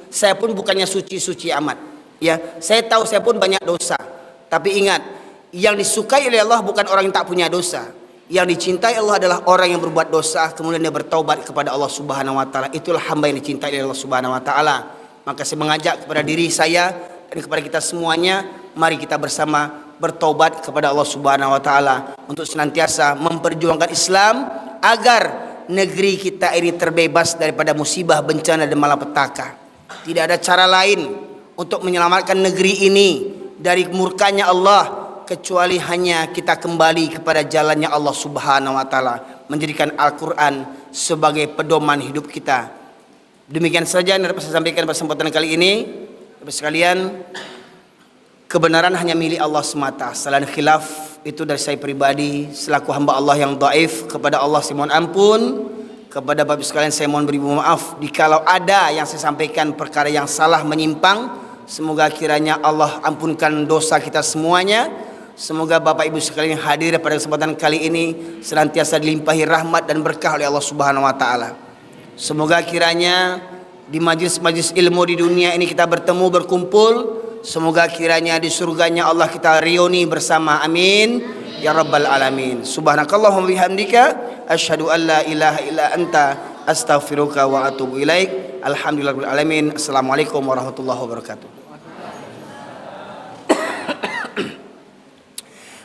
saya pun bukannya suci-suci amat. Ya, saya tahu saya pun banyak dosa. Tapi ingat, yang disukai oleh Allah bukan orang yang tak punya dosa. Yang dicintai Allah adalah orang yang berbuat dosa kemudian dia bertaubat kepada Allah Subhanahu wa taala. Itulah hamba yang dicintai oleh Allah Subhanahu wa taala. Maka saya mengajak kepada diri saya dan kepada kita semuanya, mari kita bersama bertaubat kepada Allah Subhanahu wa taala untuk senantiasa memperjuangkan Islam agar negeri kita ini terbebas daripada musibah, bencana dan malapetaka. Tidak ada cara lain untuk menyelamatkan negeri ini dari murkanya Allah kecuali hanya kita kembali kepada jalannya Allah Subhanahu wa taala, menjadikan Al-Qur'an sebagai pedoman hidup kita. Demikian saja yang dapat saya sampaikan pada kesempatan kali ini. Bapak sekalian, kebenaran hanya milik Allah semata. Salah khilaf itu dari saya pribadi selaku hamba Allah yang dhaif. Kepada Allah saya mohon ampun, kepada Bapak sekalian saya mohon beribu maaf jikalau ada yang saya sampaikan perkara yang salah menyimpang. Semoga kiranya Allah ampunkan dosa kita semuanya. Semoga Bapak Ibu sekalian yang hadir pada kesempatan kali ini senantiasa dilimpahi rahmat dan berkah oleh Allah Subhanahu wa taala. Semoga kiranya di majlis-majlis ilmu di dunia ini kita bertemu berkumpul. Semoga kiranya di surganya Allah kita reuni bersama. Amin ya rabbal alamin. Subhanakallahumma bihamdika asyhadu an la ilaha illa anta astaghfiruka wa atubu ilaik. Alhamdulillahirabbil alamin. Assalamualaikum warahmatullahi wabarakatuh.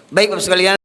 Baik Bapak sekalian.